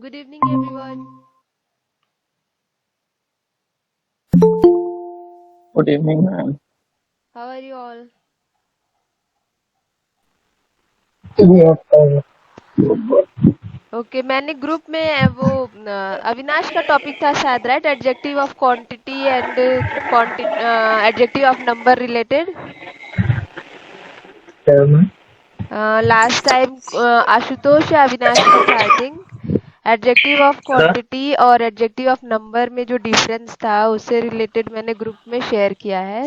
Good evening, everyone. Good evening, ma'am. How are you all? Yes, sir. Okay मैंने group में वो अविनाश का topic था शायद, right? Adjective of quantity and adjective of number related. Sir, ma'am. Last time Ashutosh या अविनाश का था, I think. Adjective of Sir? Quantity और एडजेक्टिव ऑफ नंबर में जो डिफरेंस था उससे रिलेटेड मैंने ग्रुप में शेयर किया है।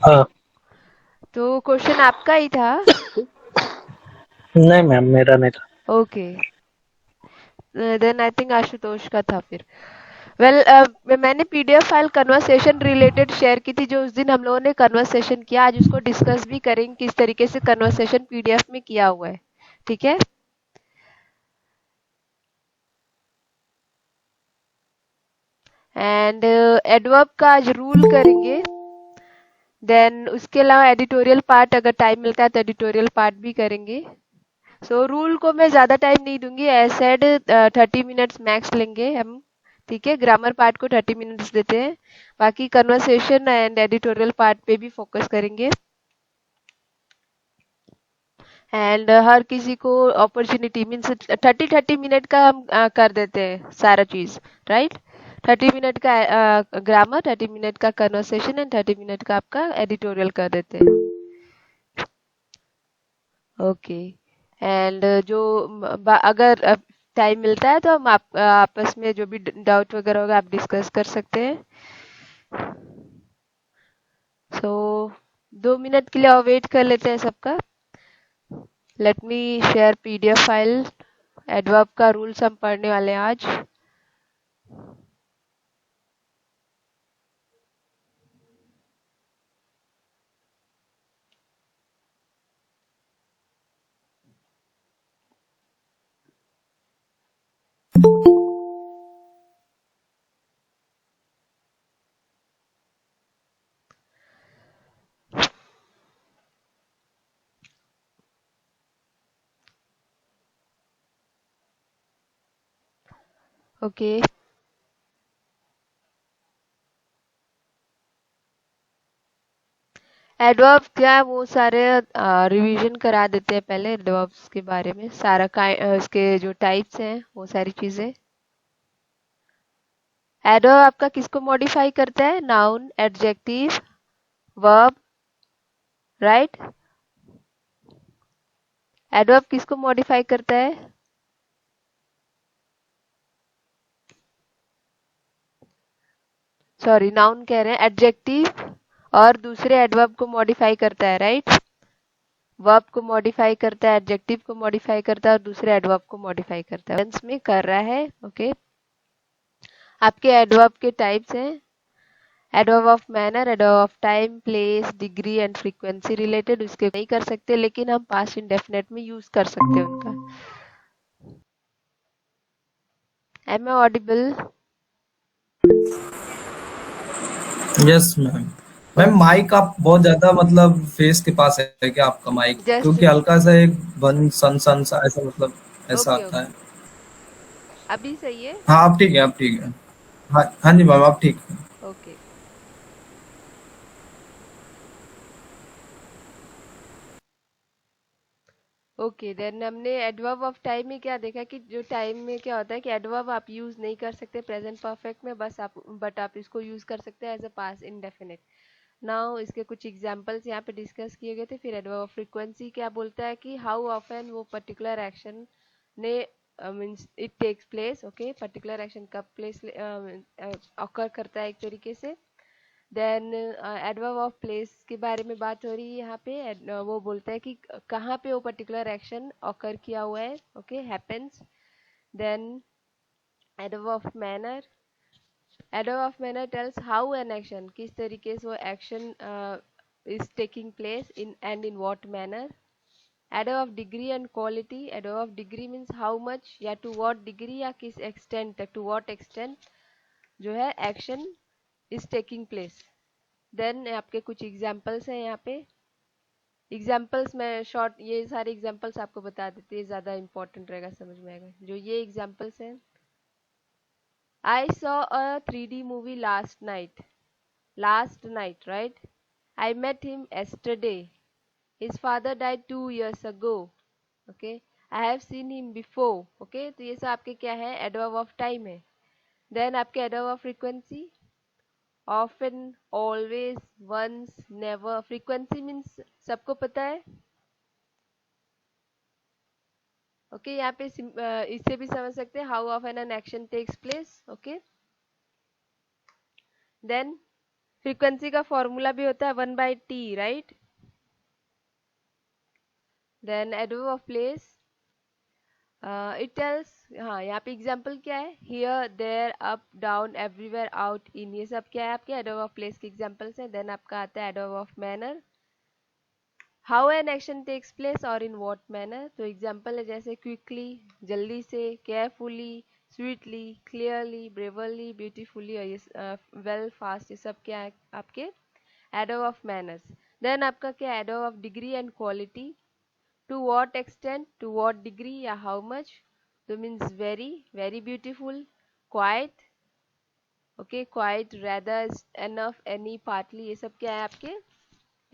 हाँ, तो क्वेश्चन आपका ही था। नहीं मैम, मेरा नहीं था। Okay, then I think Ashutosh का था फिर। वेल मैंने PDF file conversation related share की थी जो उस दिन हम लोगों ने कन्वर्सेशन किया। आज उसको डिस्कस भी करेंगे किस तरीके से कन्वर्सेशन पीडीएफ में किया हुआ है, ठीक है? एंड एडवर्ब का आज रूल करेंगे। देन उसके अलावा एडिटोरियल पार्ट अगर टाइम मिलता है तो एडिटोरियल पार्ट भी करेंगे। सो रूल को मैं ज्यादा टाइम नहीं दूंगी, एज सेड 30 मिनट्स मैक्स लेंगे हम, ठीक है? ग्रामर पार्ट को 30 मिनट्स देते हैं, बाकी कन्वर्सेशन एंड एडिटोरियल पार्ट पे भी फोकस करेंगे। एंड हर किसी को अपॉर्चुनिटी मीन्स 30 मिनट का हम कर देते हैं सारा चीज, राइट? 30 मिनट का ग्रामर, 30 मिनट का कन्वर्सेशन एंड 30 मिनट का आपका एडिटोरियल कर देते हैं। ओके, एंड जो अगर टाइम मिलता है तो हम आपस में जो भी डाउट वगैरह होगा आप डिस्कस कर सकते हैं। सो 2 मिनट के लिए और वेट कर लेते हैं सबका। Let me share PDF file. Adverb का रूल्स हम पढ़ने वाले हैं आज। ओके, एडवर्ब क्या है वो सारे रिवीजन करा देते हैं पहले एडवर्ब्स के बारे में, सारा इसके जो टाइप्स हैं वो सारी चीजें। एडवर्ब आपका किसको मॉडिफाई करता है? Noun, adjective, verb, right? Adverb किसको मॉडिफाई करता है? सॉरी, नाउन कह रहे हैं, एडजेक्टिव और दूसरे एडवर्ब को मॉडिफाई करता है, राइट? वर्ब को मॉडिफाई करता है, एडजेक्टिव को मॉडिफाई करता है और दूसरे एडवर्ब को मॉडिफाई करता है। में कर रहा है, ओके? आपके एडवर्ब के टाइप्स हैं adverb of manner, adverb of time, place, degree and frequency related. उसके नहीं कर सकते लेकिन हम पास्ट इंडेफिनिट में यूज कर सकते हैं उनका। Am I audible? Yes ma'am. Ma'am, okay, mike आप बहुत ज्यादा मतलब फेस के पास है क्या आपका माइक? जस्ट क्योंकि हल्का सा एक बन सन सन सा ऐसा मतलब ऐसा ओके आता ओके, है। अभी सही है? हाँ, आप ठीक है, आप ठीक है। हाँ हाँ जी मैम, आप ठीक है। ओके ओके, देन हमने एडवर्ब ऑफ टाइम में क्या देखा कि जो टाइम में क्या होता है कि एडवर्ब आप यूज नहीं कर सकते प्रेजेंट परफेक्ट में, बस आप बट आप इसको यूज कर सकते हैं as a past indefinite. Now इसके कुछ एग्जांपल्स यहाँ पे डिस्कस किए गए थे। फिर एडवर्ब ऑफ फ्रीक्वेंसी क्या बोलता है कि हाउ ऑफन वो पर्टिकुलर एक्शन ने means it takes place, okay? Particular action कब प्लेस ऑकर करता है एक तरीके से। देन एडवर्ब ऑफ प्लेस के बारे में बात हो रही है यहाँ पे। वो बोलता है कि कहाँ पे वो पर्टिकुलर एक्शन ऑकर किया हुआ है, okay? Happens. Then adverb of manner, adverb of manner tells how an action, किस तरीके से वो action is taking place in and in what manner. Adverb of degree and quality, adverb of degree means how much या to what degree या किस extent तक, to what extent जो है action is taking place. Then आपके कुछ examples हैं यहाँ पे। एग्जाम्पल्स मैं शॉर्ट ये सारे एग्जाम्पल्स आपको बता देते हैं, ज़्यादा इंपॉर्टेंट रहेगा, समझ में आएगा। जो ये एग्जाम्पल्स हैं, I saw a 3D movie last night right, I met him yesterday, his father died 2 years ago, okay, I have seen him before, okay। तो ये सब आपके क्या है, एडवर्ब ऑफ टाइम है। देन आपके adverb of frequency, often, always, once, never। Frequency means सबको पता है, ओके। यहाँ पे इससे भी समझ सकते हैं, how often an action takes place, okay. Then frequency का फॉर्मूला भी होता है 1/t, right. Then adverb of place, it tells, हाँ यहाँ पे एग्जाम्पल क्या है, here there up down everywhere out in, ये सब क्या है आपके एडवर्ब ऑफ प्लेस के एग्जाम्पल्स हैं। देन आपका आता है adverb of manner, how an action takes place और इन व्हाट मैनर। तो एग्जाम्पल है जैसे क्विकली, जल्दी से, केयरफुली, स्वीटली, क्लियरली, ब्रेवरली, ब्यूटीफुली और ये वेल, फास्ट, ये सब क्या है आपके एडवर्ब ऑफ मैनर्स। देन आपका क्या adverb of degree and quality, to what extent, to what degree या हाउ मच। तो means very, very beautiful, quite, okay, quite, rather, enough, any, partly, ये सब क्या है आपके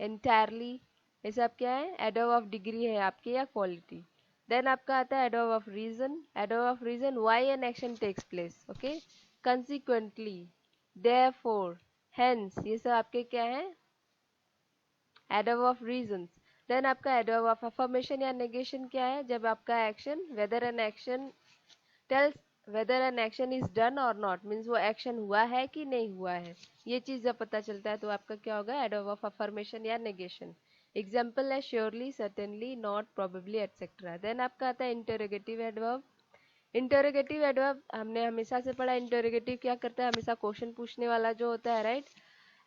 एंटायरली, ये सब क्या है एडवर्ब ऑफ डिग्री है आपके या क्वालिटी। देन आपका आता है adverb of reason, adverb of reason, why an action takes place, okay, consequently, therefore, hence, ये सब आपके क्या है एडवर्ब ऑफ रीजंस। देन आपका एडवर्ब ऑफ अफर्मेशन या नेगेशन क्या है, जब आपका action, whether an action tells whether an action is done और नॉट, मीन्स वो एक्शन हुआ है कि नहीं हुआ है, ये चीज जब पता चलता है तो आपका क्या होगा एडवर्ब ऑफ अफर्मेशन या नेगेशन। एग्जाम्पल है surely, certainly, not, probably, etcetera. Then आपका आता है इंटरोगेटिव एडवर्ब, इंटरोगेटिव एडवर्ब हमने हमेशा से पढ़ा, इंटरोगेटिव क्या करता है, हमेशा क्वेश्चन पूछने वाला जो होता है, right.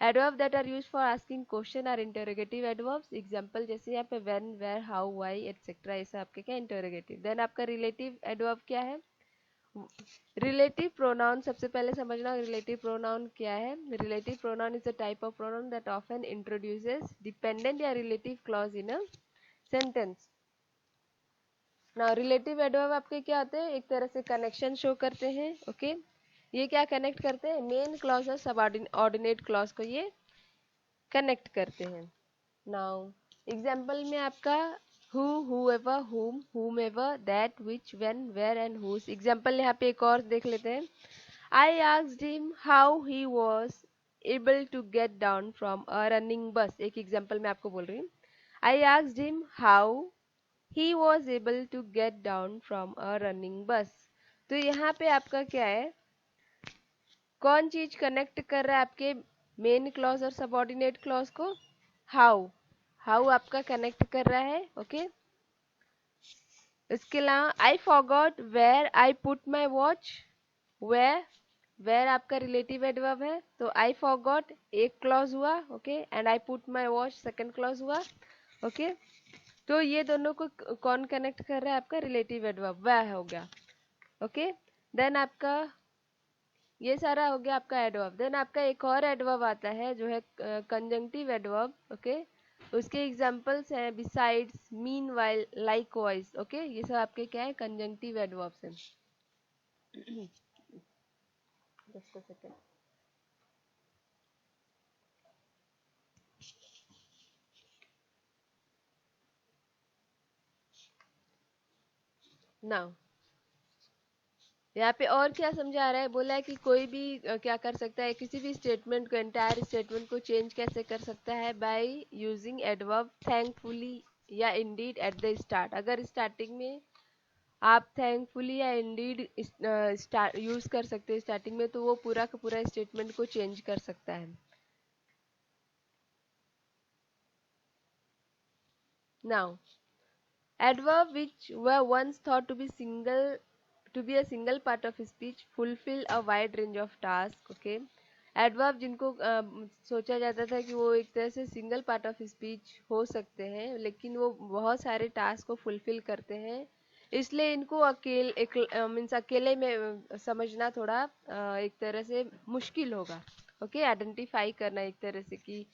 Adverb that are used for asking question are interrogative adverbs. Example जैसे यहाँ पे when, where, how, why, etcetera, ये सब आपके क्या इंटरोगेटिव। देन आपका रिलेटिव एडवर्ब क्या है, रिलेटिव प्रोनाउन, सबसे पहले समझना रिलेटिव प्रोनाउन क्या है। Relative pronoun is a type of pronoun that often introduces dependent या relative clause in a sentence. Now relative adverb आपके क्या होते हैं, एक तरह से कनेक्शन शो करते हैं, ओके। ये क्या कनेक्ट करते हैं, मेन क्लॉज और सबऑर्डिनेट क्लॉज को ये कनेक्ट करते हैं। नाउ एग्जाम्पल में आपका who, whoever, whom, whomever, that, which, when, where and whose। Example यहाँ पे एक और देख लेते हैं, I asked him how he was able to get down from a running bus। एक एग्जाम्पल मैं आपको बोल रही हूँ, I asked him how he was able to get down from a running bus। तो यहाँ पे आपका क्या है, कौन चीज कनेक्ट कर रहा है आपके मेन क्लॉज और सबऑर्डिनेट क्लॉज को, हाउ, हाउ आपका कनेक्ट कर रहा है, ओके। इसके अलावा I forgot where I put my watch, where, where आपका रिलेटिव एडवर्ब है, तो आई फॉरगॉट एक क्लॉज हुआ, okay, and I put my watch second clause हुआ, ओके। तो ये दोनों को कौन कनेक्ट कर रहा है, आपका रिलेटिव एडवर्ब, वह हो गया, ओके। देन आपका ये सारा हो गया आपका एडवर्ब। देन आपका एक और एडवर्ब आता है जो है कंजंक्टिव एडवर्ब, ओके। उसके एग्जांपल्स हैं बिसाइड्स, मीनवाइल, लाइकवाइज, ओके। ये सब आपके क्या है कंजंक्टिव एडवर्ब्स हैं। Just a second. नाउ यहाँ पे और क्या समझा रहा है, बोला है कि कोई भी क्या कर सकता है, किसी भी स्टेटमेंट को, एंटायर स्टेटमेंट को चेंज कैसे कर सकता है, बाय यूजिंग एडवर्ब थैंकफुली या इंडीड एट द स्टार्ट। अगर स्टार्टिंग में आप थैंकफुली या इंडीड यूज कर सकते हैं स्टार्टिंग में, तो वो पूरा का पूरा स्टेटमेंट को चेंज कर सकता है। Now adverb which were once thought to be a single part of speech fulfill a wide range of tasks, okay। adverb जिनको सोचा जाता था कि वो एक तरह से सिंगल पार्ट ऑफ स्पीच हो सकते हैं, लेकिन वो बहुत सारे टास्क को फुलफिल करते हैं, इसलिए इनको मीन्स अकेले में समझना थोड़ा एक तरह से मुश्किल होगा, ओके। आइडेंटिफाई करना एक तरह से कि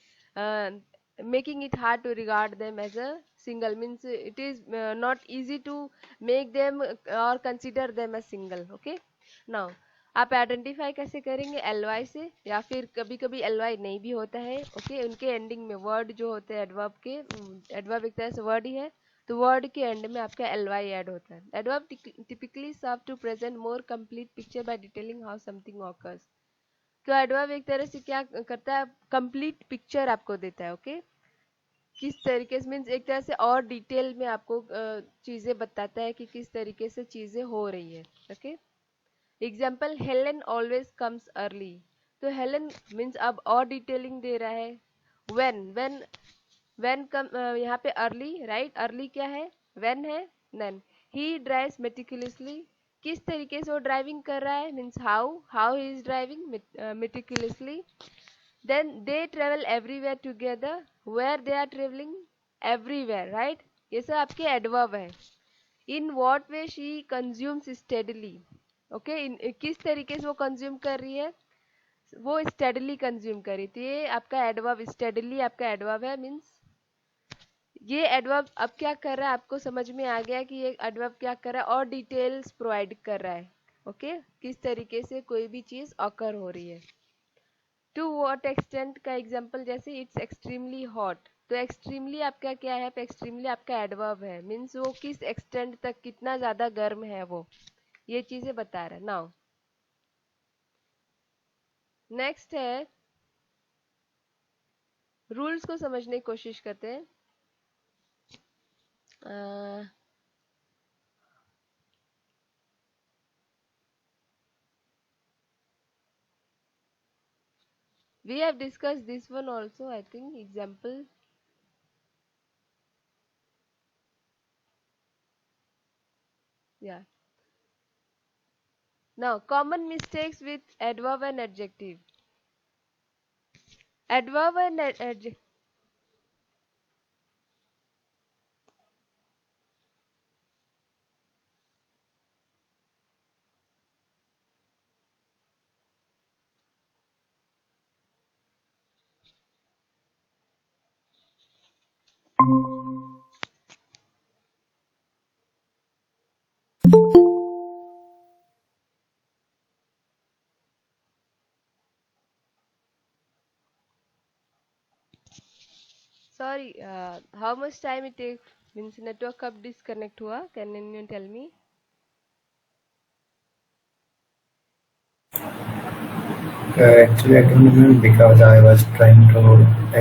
making it hard to regard them as a single, means it is not easy to make them or consider them as single. Okay, now आप आइडेंटिफाई कैसे करेंगे? एल वाई से, या फिर कभी कभी एल वाई नहीं भी होता है। ओके, उनके एंडिंग में वर्ड जो होते हैं एडवर्ब के, एडवर्ब एक तरह से वर्ड ही है, तो वर्ड के एंड में आपका एल वाई ऐड होता है। Adverb typically serve to present more complete picture by detailing how something occurs. तो एडवर्ब एक तरह से क्या करता है? कंप्लीट पिक्चर आपको देता है। ओके, किस तरीके से, मीन्स एक तरह से और डिटेल में आपको चीजें बताता है कि किस तरीके से चीजें हो रही है। Okay, example, Helen always comes early. तो हेलेन मीन्स अब और डिटेलिंग दे रहा है। व्हेन व्हेन कम, यहाँ पे अर्ली, राइट, अर्ली क्या है? व्हेन है, देन ही ड्राइव्स मेटिकुलसली, किस तरीके से वो ड्राइविंग कर रहा है, means how he is driving meticulously. Then they travel everywhere together, where they are travelling, everywhere, right, ये सब आपके एडवर्ब है। In what way she consumes steadily. Okay, किस तरीके से वो कंज्यूम कर रही है? वो स्टेडली कंज्यूम कर रही थी, ये आपका एडवर्ब, स्टेडली आपका एडवर्ब है। मीन्स ये एडवर्ब अब क्या कर रहा है, आपको समझ में आ गया कि ये एडवर्ब क्या कर रहा है, और डिटेल्स प्रोवाइड कर रहा है। ओके, किस तरीके से कोई भी चीज ऑकर हो रही है। टू व्हाट एक्सटेंट का एग्जांपल, जैसे इट्स एक्सट्रीमली हॉट, तो एक्सट्रीमली आपका क्या है? एक्सट्रीमली आपका एडवर्ब है, मीन्स वो किस एक्सटेंट तक, कितना ज्यादा गर्म है वो, ये चीजें बता रहा है। नाउ नेक्स्ट है, रूल्स को समझने की कोशिश करते हैं। We have discussed this one also, I think. Example, yeah. Now, common mistakes with adverb and adjective. Adverb and adjective. Sorry, how much time it takes? Means network कब disconnect हुआ? Can you tell me? Actually, I don't remember because I was trying to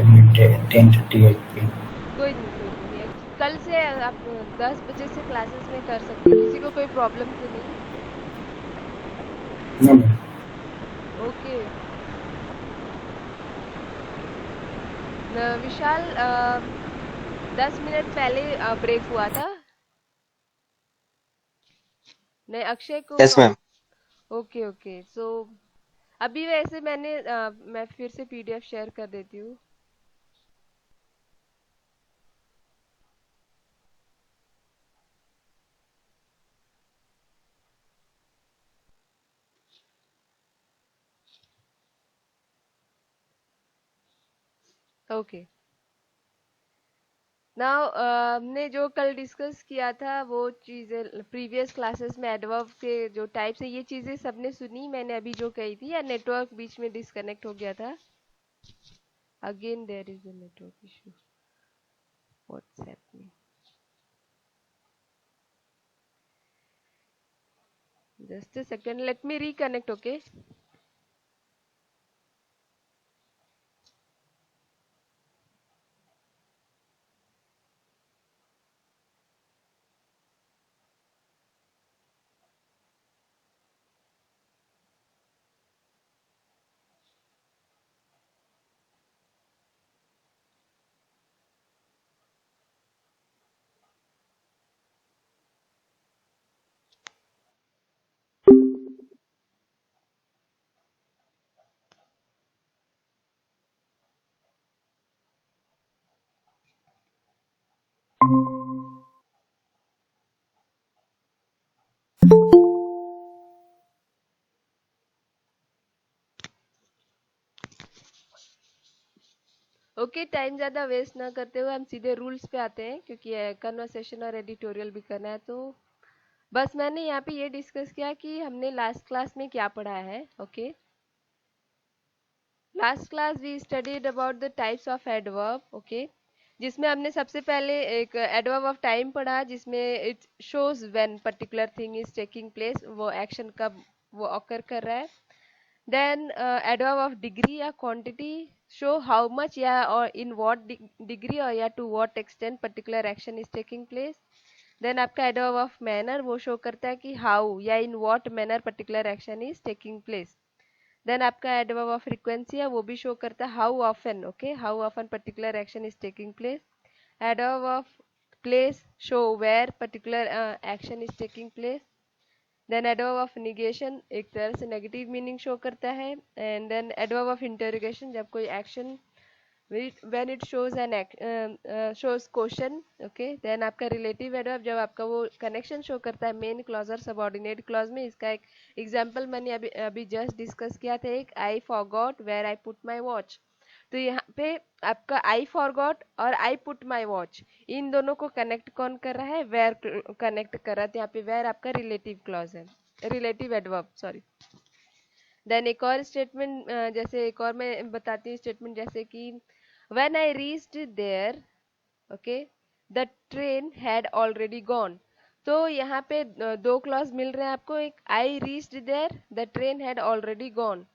admit 10:38 p.m. कोई नहीं, कोई नहीं। कल से आप 10 बजे से क्लासेस में कर सकते हो, किसी को कोई प्रॉब्लम तो नहीं? No, no. ओके, विशाल, 10 मिनट पहले ब्रेक हुआ था। नहीं, अक्षय को यस मैम। ओके ओके, सो अभी वैसे मैं फिर से पीडीएफ शेयर कर देती हूँ। ओके, नाउ हमने जो कल डिस्कस किया था वो चीजें प्रीवियस क्लासेस में, एडवर्ब के जो टाइप्स है, ये चीजें सबने सुनी मैंने अभी जो कही थी, या नेटवर्क बीच में डिस्कनेक्ट हो गया था? Again there is a network issue, WhatsApp में। Just a second, let me reconnect. Okay, okay, time ज़्यादा वेस्ट ना करते हुए हम सीधे रूल्स पे आते हैं, क्योंकि कन्वर्सेशन और एडिटोरियल भी करना है। तो बस मैंने यहाँ पे ये डिस्कस किया कि हमने लास्ट क्लास में क्या पढ़ा है। Okay, last class we studied about the types of adverb. Okay, जिसमें हमने सबसे पहले एक एडवर्ब ऑफ टाइम पढ़ा, जिसमें it shows when particular thing is taking place, वो एक्शन कब वो ऑकर कर रहा है। Then adverb of degree या quantity show how much या or in what degree or या to what extent particular action is taking place. Then आपका adverb of manner वो show करता है कि how या in what manner particular action is taking place. Then आपका adverb of frequency है वो भी show करता है how often, okay, how often particular action is taking place. Adverb of place show where particular action is taking place. Then adverb of negation एक तरह से negative meaning show करता है। And then adverb of interrogation जब कोई action when it shows an shows question. Okay, then आपका relative adverb जब आपका वो कनेक्शन शो करता है मेन क्लॉज और सबऑर्डिनेट क्लॉज में। इसका एक एग्जांपल मैंने अभी जस्ट डिस्कस किया था, एक I forgot where I put my watch. तो यहाँ पे आपका आई फॉरगॉट और आई पुट माई वॉच, इन दोनों को कनेक्ट कौन कर रहा है, वेयर कनेक्ट कर रहा है। तो यहाँ पे वेयर आपका रिलेटिव क्लॉज है, रिलेटिव एडवर्ब, सॉरी। देन एक और स्टेटमेंट, जैसे एक और मैं बताती हूँ स्टेटमेंट, जैसे कि when I reached there, okay, the train had already gone. तो यहाँ पे दो क्लॉज मिल रहे हैं आपको, एक I reached there, the train had already gone.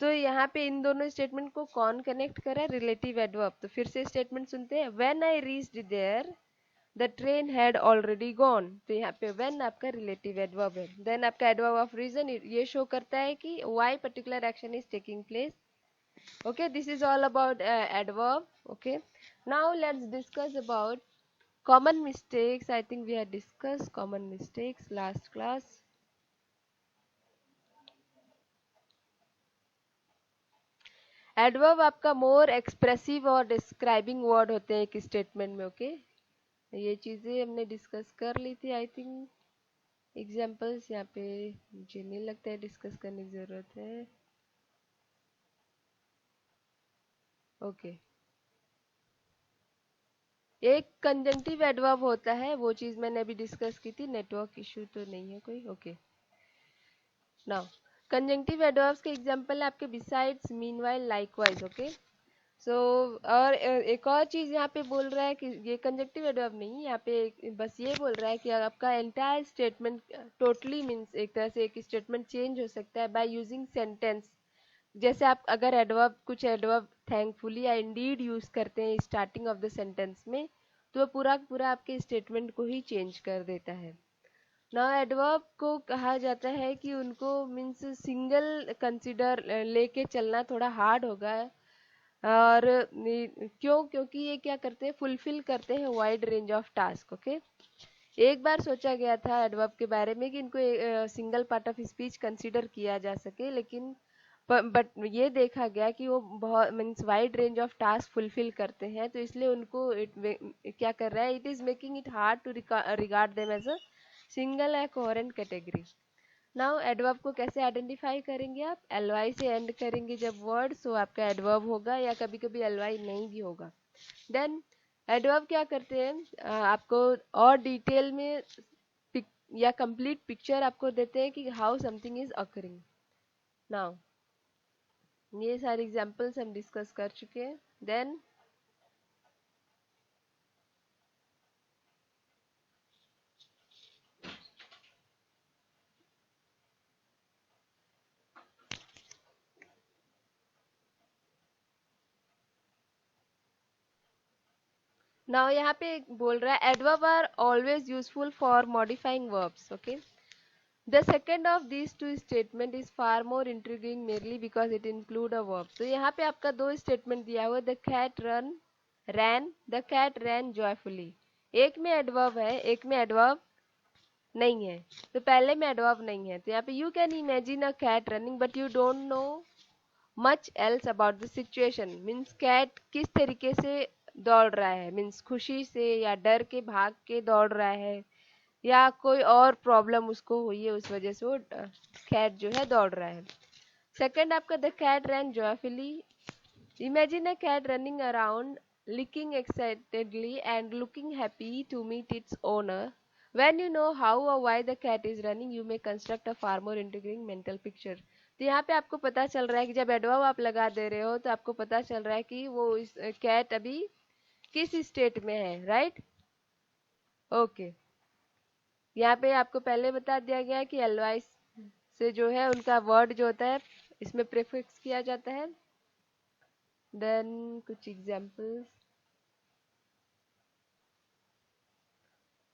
तो यहाँ पे इन दोनों स्टेटमेंट को कौन कनेक्ट कर रहा है, रिलेटिव एडवर्ब। तो फिर से स्टेटमेंट सुनते हैं, when I reached there the train had already gone. तो यहाँ पे व्हेन आपका रिलेटिव एडवर्ब है। देन आपका एडवर्ब ऑफ रीजन ये शो करता है कि why particular action is taking place. Okay, this is all about adverb. Okay, now let's discuss about common mistakes. I think we had discussed common mistakes last class. Adverb आपका more expressive और describing word होते हैं एक statement में। Okay, ये चीजें हमने discuss कर ली थी आई थिंक। एग्जांपल्स यहाँ पे मुझे नहीं लगता है डिस्कस करने की जरूरत है। ओके, एक कंजंक्टिव एडवर्ब होता है, वो चीज मैंने अभी डिस्कस की थी। नेटवर्क इशू तो नहीं है कोई। ओके, नाउ कंजंक्टिव एडवर्ब्स के एग्जांपल है आपके बिसाइड्स, मीनवाइल, लाइकवाइज। ओके, सो और एक और चीज यहाँ पे बोल रहा है कि ये कंजक्टिव एडवर्ब नहीं, यहाँ पे बस ये बोल रहा है कि आपका एंटायर स्टेटमेंट टोटली मीन्स एक तरह से एक स्टेटमेंट चेंज हो सकता है बाय यूजिंग सेंटेंस। जैसे आप अगर एडवर्ब कुछ एडवर्ब थैंकफुली या इंडीड यूज करते हैं स्टार्टिंग ऑफ द सेंटेंस में, तो वो पूरा पूरा आपके स्टेटमेंट को ही चेंज कर देता है ना। एडवर्ब को कहा जाता है कि उनको मीन्स सिंगल कंसिडर लेके चलना थोड़ा हार्ड होगा। और क्यों, क्योंकि ये क्या करते हैं, फुलफिल करते हैं wide range of task. Okay, एक बार सोचा गया था एडवर्ब के बारे में कि इनको single part of speech consider किया जा सके, लेकिन बट ये देखा गया कि वो बहुत means wide range of task fulfil करते हैं, तो इसलिए उनको क्या कर रहा है, it is making it hard to regard them as a single या कोहेरेंट कैटेगरी। नाउ एडवर्ब को कैसे आइडेंटिफाई करेंगे आप, एलवाई से एंड करेंगे जब वर्ड, सो आपका एडवर्ब होगा, या कभी कभी एलवाई नहीं भी होगा। देन एडवर्ब क्या करते हैं, आपको और डिटेल में या कंप्लीट पिक्चर आपको देते हैं कि how something is occurring. Now ये सारे एग्जांपल्स हम डिस्कस कर चुके हैं। देन नाउ यहाँ पे बोल रहा है adverb are always useful for modifying verbs. Okay, the second of these two statement is far more intriguing merely because it include a verb. तो यहाँ पे आपका दो स्टेटमेंट दिया हुआ है, the cat ran, the cat ran joyfully। एक में एडवर्ब है, एक में एडवर्ब नहीं है। तो पहले में एडवर्ब नहीं है, तो यहाँ पे you can imagine a cat running but you don't know much else about the situation. Means cat किस तरीके से दौड़ रहा है, मीन्स खुशी से या डर के भाग के दौड़ रहा है, या कोई और प्रॉब्लम उसको हुई है उस वजह से वो कैट जो है दौड़ रहा है। सेकंड आपका the cat ran joyfully, Imagine a cat running around, licking excitedly and looking happy to meet its owner. When you know how or why the cat is running, you may construct a far more intriguing mental picture. तो यहाँ पे आपको पता चल रहा है कि जब एडवर्ब आप लगा दे रहे हो तो आपको पता चल रहा है कि वो इस कैट अभी किस स्टेट में है, राइट? ओके, यहाँ पे आपको पहले बता दिया गया है कि एलवाइस से जो है उनका वर्ड जो होता है इसमें प्रीफिक्स किया जाता है. देन कुछ एग्जांपल्स,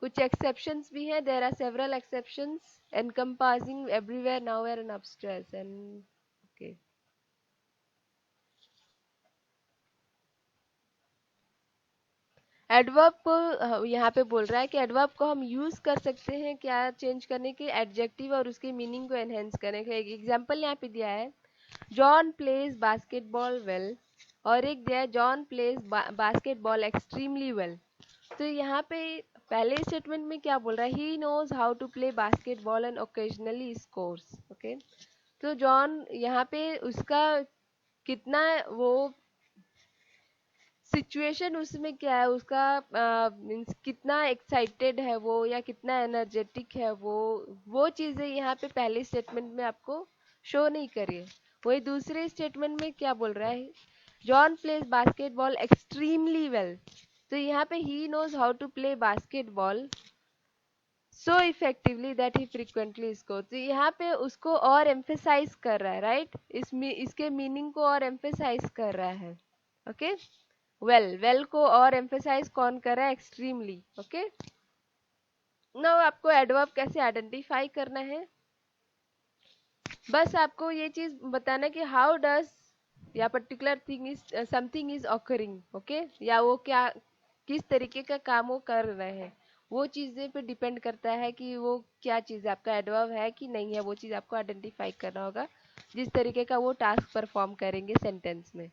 कुछ एक्सेप्शंस भी हैं. There are several exceptions encompassing everywhere, nowhere and upstairs and okay. Adverb को यहाँ पे बोल रहा है कि एडवर्ब को हम यूज कर सकते हैं क्या चेंज करने के, एडजेक्टिव और उसके मीनिंग को एनहेंस करने का. एक एग्जांपल यहाँ पे दिया है, जॉन प्लेज बास्केटबॉल वेल, और एक दिया है John plays basketball extremely well. तो यहाँ पे पहले स्टेटमेंट में क्या बोल रहा है, he knows how to play basketball and occasionally scores. Okay, तो जॉन यहाँ पे उसका कितना वो सिचुएशन उसमें क्या है, उसका मीन्स कितना एक्साइटेड है वो या कितना एनर्जेटिक है वो चीज़ें यहाँ पे पहले स्टेटमेंट में आपको शो नहीं करी है. वही दूसरे स्टेटमेंट में क्या बोल रहा है, John plays basketball extremely well. तो यहाँ पे he knows how to play basketball so effectively that he frequently score. तो यहाँ पे उसको और एम्फेसाइज कर रहा है, राइट? इसके मीनिंग को और एम्फेसाइज कर रहा है. ओके, वेल को और एम्फेसाइज कौन कर रहा है, एक्सट्रीमली. ओके, नाउ आपको एडवर्ब कैसे आइडेंटिफाई करना है, बस आपको ये चीज बताना कि हाउ डज या particular thing is something is occurring. Okay, या वो क्या किस तरीके का काम वो कर रहे हैं, वो चीजें पे डिपेंड करता है कि वो क्या चीज आपका एडवर्ब है कि नहीं है. वो चीज आपको आइडेंटिफाई करना होगा जिस तरीके का वो टास्क परफॉर्म करेंगे सेंटेंस में.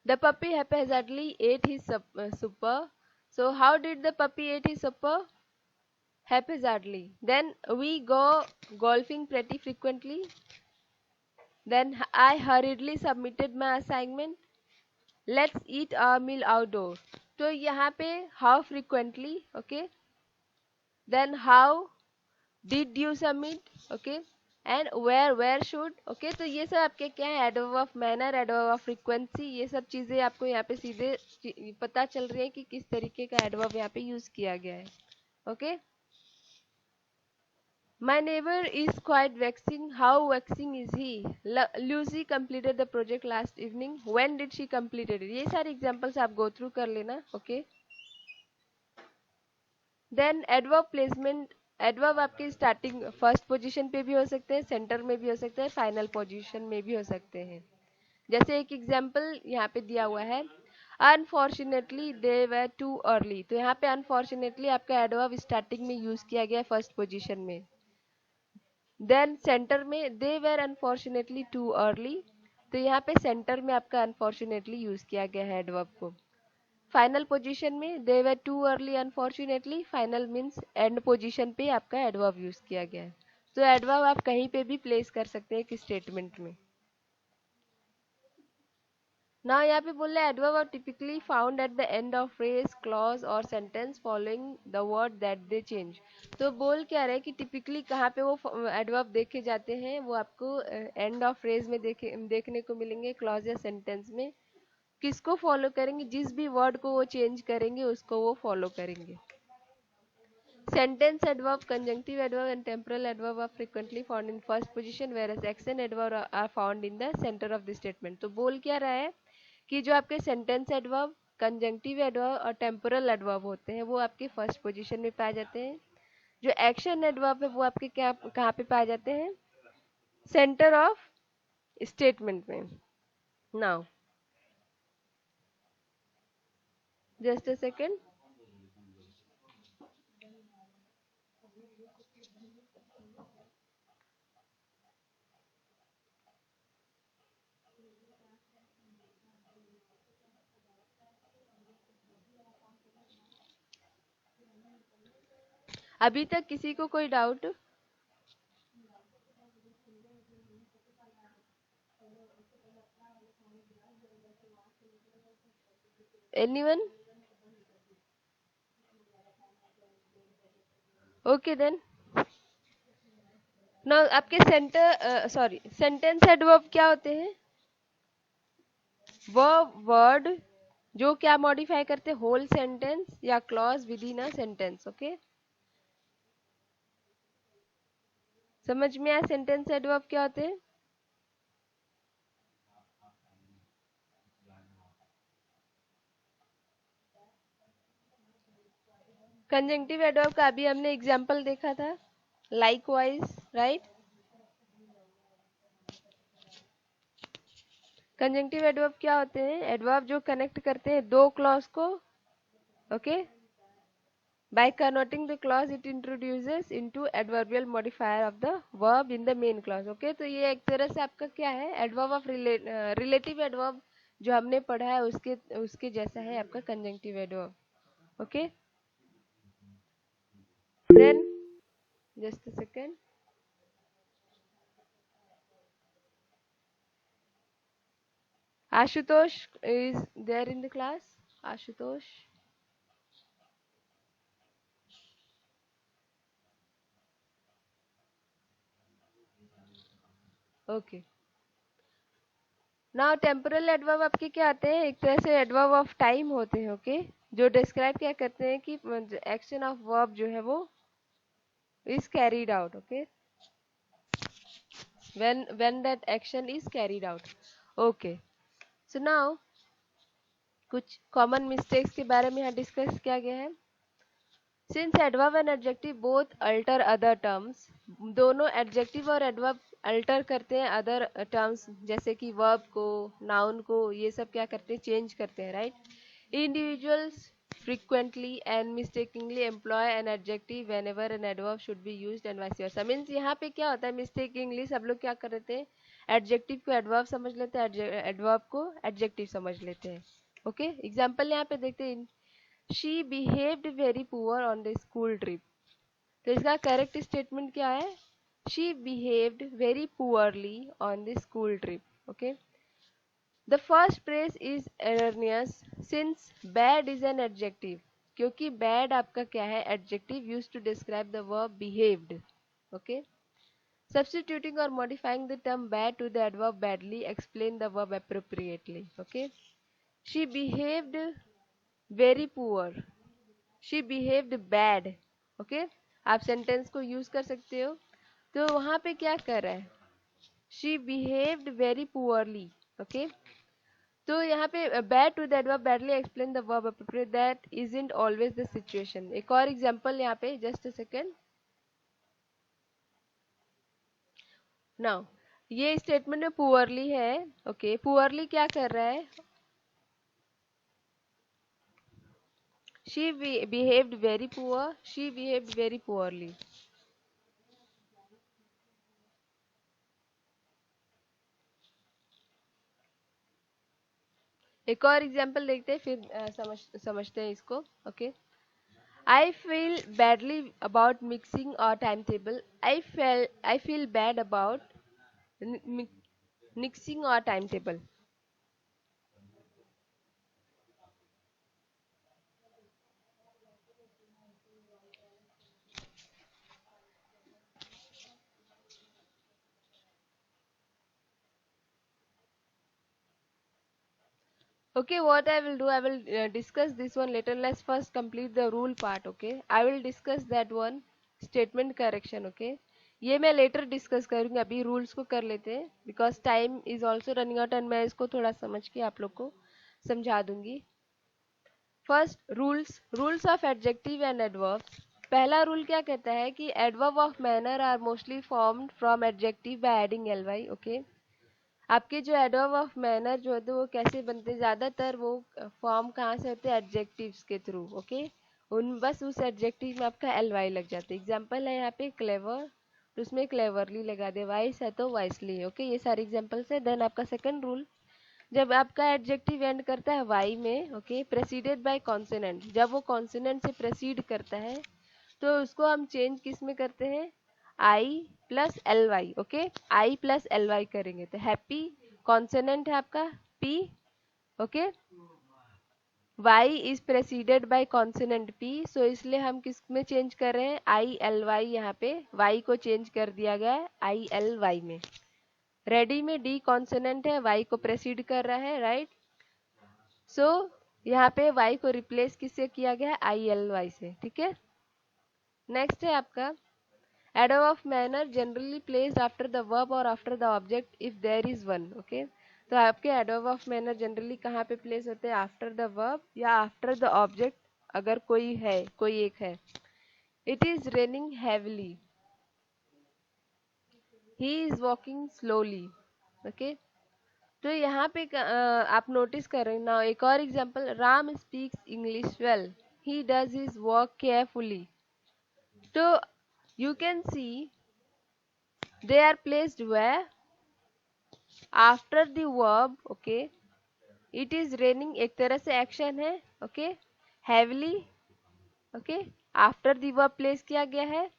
The puppy haphazardly ate his supper. So how did the puppy eat his supper? Haphazardly. Then we go golfing pretty frequently. Then I hurriedly submitted my assignment. Let's eat our meal outdoor. तो यहाँ पे how frequently, okay? Then how did you submit, okay? And where should. Okay, तो ये सब आपके क्या है, adverb of manner, adverb of frequency, ये सब चीजें आपको यहाँ पे सीधे पता चल रही है कि किस तरीके का एडवर्ब यहाँ पे यूज किया गया है. Okay, my neighbour is quite waxing. How waxing is he. Lucy completed the project last evening. When did she completed. ये सारे एग्जांपल्स आप गो थ्रू कर लेना. Okay, then adverb placement. Adverb आपके स्टार्टिंग फर्स्ट पोजीशन पे भी हो सकते हैं, सेंटर में भी हो सकते हैं, फाइनल पोजीशन में भी हो सकते हैं. जैसे एक एग्जाम्पल यहाँ पे दिया हुआ है, unfortunately they were too early. तो यहाँ पे अनफॉर्चुनेटली आपका एडवर्ब स्टार्टिंग में यूज किया गया है फर्स्ट पोजीशन में. देन सेंटर में they were unfortunately too early. तो यहाँ पे सेंटर में आपका अनफॉर्चुनेटली यूज किया गया है एडवर्ब को. फाइनल पोजीशन में they were too early unfortunately. Final means end position पे आपका एडवर्ब यूज किया गया है. तो एडवर्ब आप कहीं पे भी प्लेस कर सकते हैं एक स्टेटमेंट में. ना यहाँ पे बोल रहा है adverb are typically found at the end of phrase, clause और sentence following the word that they change. तो बोल क्या रहे कि टिपिकली कहाँ पे वो एडवर्ब देखे जाते हैं, वो आपको एंड ऑफ फ्रेज में देखने को मिलेंगे, क्लॉज या सेंटेंस में. किसको फॉलो करेंगे, जिस भी वर्ड को वो चेंज करेंगे उसको वो फॉलो करेंगे. Sentence adverb, conjunctive adverb and temporal adverb are frequently found in first position whereas action adverb are found in the center of the statement. तो बोल क्या रहा है कि जो आपके सेंटेंस एडवर्ब, कंजंक्टिव एडवर्ब और टेम्पोरल एडवर्ब होते हैं वो आपके फर्स्ट पोजीशन में पाए जाते हैं. जो एक्शन एडवर्ब है वो आपके क्या कहाँ पे पाए जाते हैं, सेंटर ऑफ स्टेटमेंट में. Now just a second. अभी तक किसी को कोई doubt. Anyone? Okay then. Now आपके सेंटेंस एडवर्ब क्या होते हैं? वो वर्ड जो क्या मॉडिफाई करते हैं, होल सेंटेंस या clause with in a sentence. Okay, समझ में आया सेंटेंस एडवर्ब क्या होते हैं? कंजंक्टिव एडवर्ब का अभी हमने एग्जांपल देखा था, लाइकवाइज, राइट। कंजंक्टिव एडवर्ब क्या होते हैं? एडवर्ब जो कनेक्ट करते हैं दो क्लॉज को, okay, by converting the clause it introduces into adverbial modifier of the verb in the main clause। Okay, तो ये एक तरह से आपका क्या है, एडवर्ब ऑफ रिलेटिव एडवर्ब जो हमने पढ़ा है उसके उसके जैसा है आपका conjunctive adverb. Okay, then just a second. Ashutosh is there in the class? Ashutosh, okay. Now temporal adverb आपके क्या आते हैं? एक तरह से एडवर्ब ऑफ टाइम होते हैं, ओके, जो डिस्क्राइब क्या करते हैं कि एक्शन ऑफ वर्ब जो है वो is carried out. Okay, when that action is carried out। okay, so now कुछ कॉमन मिस्टेक्स के बारे में यहाँ डिस्कस किया गया है। Since adverb and adjective both alter other terms, दोनों एडजेक्टिव और एडवर्ब अल्टर करते हैं अदर टर्म्स, जैसे कि वर्ब को, नाउन को, ये सब क्या करते हैं, चेंज करते हैं, right. Individuals frequently and mistakenly employ an adjective whenever an adverb should be used and vice versa। Means यहाँ पे क्या होता है, मिस्टेकिंगली सब लोग क्या कर रहे थे, एडजेक्टिव को एडवर्ब समझ लेते हैं, एडवर्ब को एडजेक्टिव समझ लेते हैं। ओके, एग्जाम्पल यहाँ पे देखते हैं, she behaved very poor on the school trip. तो इसका करेक्ट स्टेटमेंट क्या है, she behaved very poorly on the school trip. Okay, the first phrase is erroneous since bad is an adjective, क्योंकि bad आपका क्या है, adjective used to describe the verb behaved। okay, substituting or modifying the term bad to the adverb badly explain the verb appropriately। okay, she behaved very poor, she behaved bad। okay, आप sentence को use कर सकते हो। तो वहां पे क्या कर रहा है, she behaved very poorly। okay, तो यहाँ पे bad to that verb badly explain the verb appropriate, that isn't always the situation. एक और एग्जांपल यहाँ पे, जस्ट अ सेकेंड। नाउ ये स्टेटमेंट में पुअरली है। ओके, पुअरली क्या कर रहा है, she behaved very poor, she behaved very poorly. एक और एग्जांपल देखते हैं, फिर समझते हैं इसको। Okay, I feel badly about mixing our timetable। I feel bad about mixing our timetable। Okay, what I will do, I will discuss this one later. Let's first complete the rule part। okay, I will discuss that one, statement correction। okay, ये मैं letter discuss करूंगी, अभी rules को कर लेते हैं, because time is also running out and मैं इसको थोड़ा समझ के आप लोग को समझा दूंगी। First, rules of adjective and adverbs. पहला रूल क्या कहता है कि adverb of manner are mostly formed from adjective by adding L Y. Okay, आपके जो एडवर्ब ऑफ मैनर जो होते हैं वो कैसे बनते हैं, ज़्यादातर वो फॉर्म कहाँ से होते हैं, एडजेक्टिव्स के थ्रू। ओके, उन बस उस एडजेक्टिव में आपका एल वाई लग जाता है। एग्जाम्पल है यहाँ पे क्लेवर, तो उसमें क्लेवरली लगा दे, वाइस है तो वाइसली। ओके, ये सारे एग्जाम्पल्स है। देन आपका सेकंड रूल, जब आपका एडजेक्टिव एंड करता है वाई में, ओके, प्रेसिडेड बाय कॉन्सोनेंट, जब वो कॉन्सोनेंट से प्रेसीड करता है तो उसको हम चेंज किस में करते हैं, I plus L Y. Okay, I plus L Y करेंगे तो हैप्पी कॉन्सोनेंट है आपका P. Okay, y is preceded by consonant p, so इसलिए हम किस में चेंज कर रहे हैं, आई एल वाई, यहाँ पे y को चेंज कर दिया गया है आई एल वाई में। रेडी में d कॉन्सोनेंट है, y को प्रेसिड कर रहा है, राइट। सो यहाँ पे y को रिप्लेस किससे किया गया है, आई एल वाई से, ठीक है। नेक्स्ट है आपका adverb of manner generally placed after the verb or after the object if there is one, okay। तो आपके adverb of manner generally कहाँ पे प्लेस होते हैं, आफ्टर द verb या आफ्टर द ऑब्जेक्ट, अगर कोई है, कोई एक है। It is raining heavily, he is walking slowly, okay. तो यहाँ पे आप नोटिस करें ना, एक और example, Ram speaks English well, he does his work carefully. तो you can see they are placed where, after the verb, okay। it is raining एक तरह से एक्शन है, okay। heavily, okay, after the verb place किया गया है।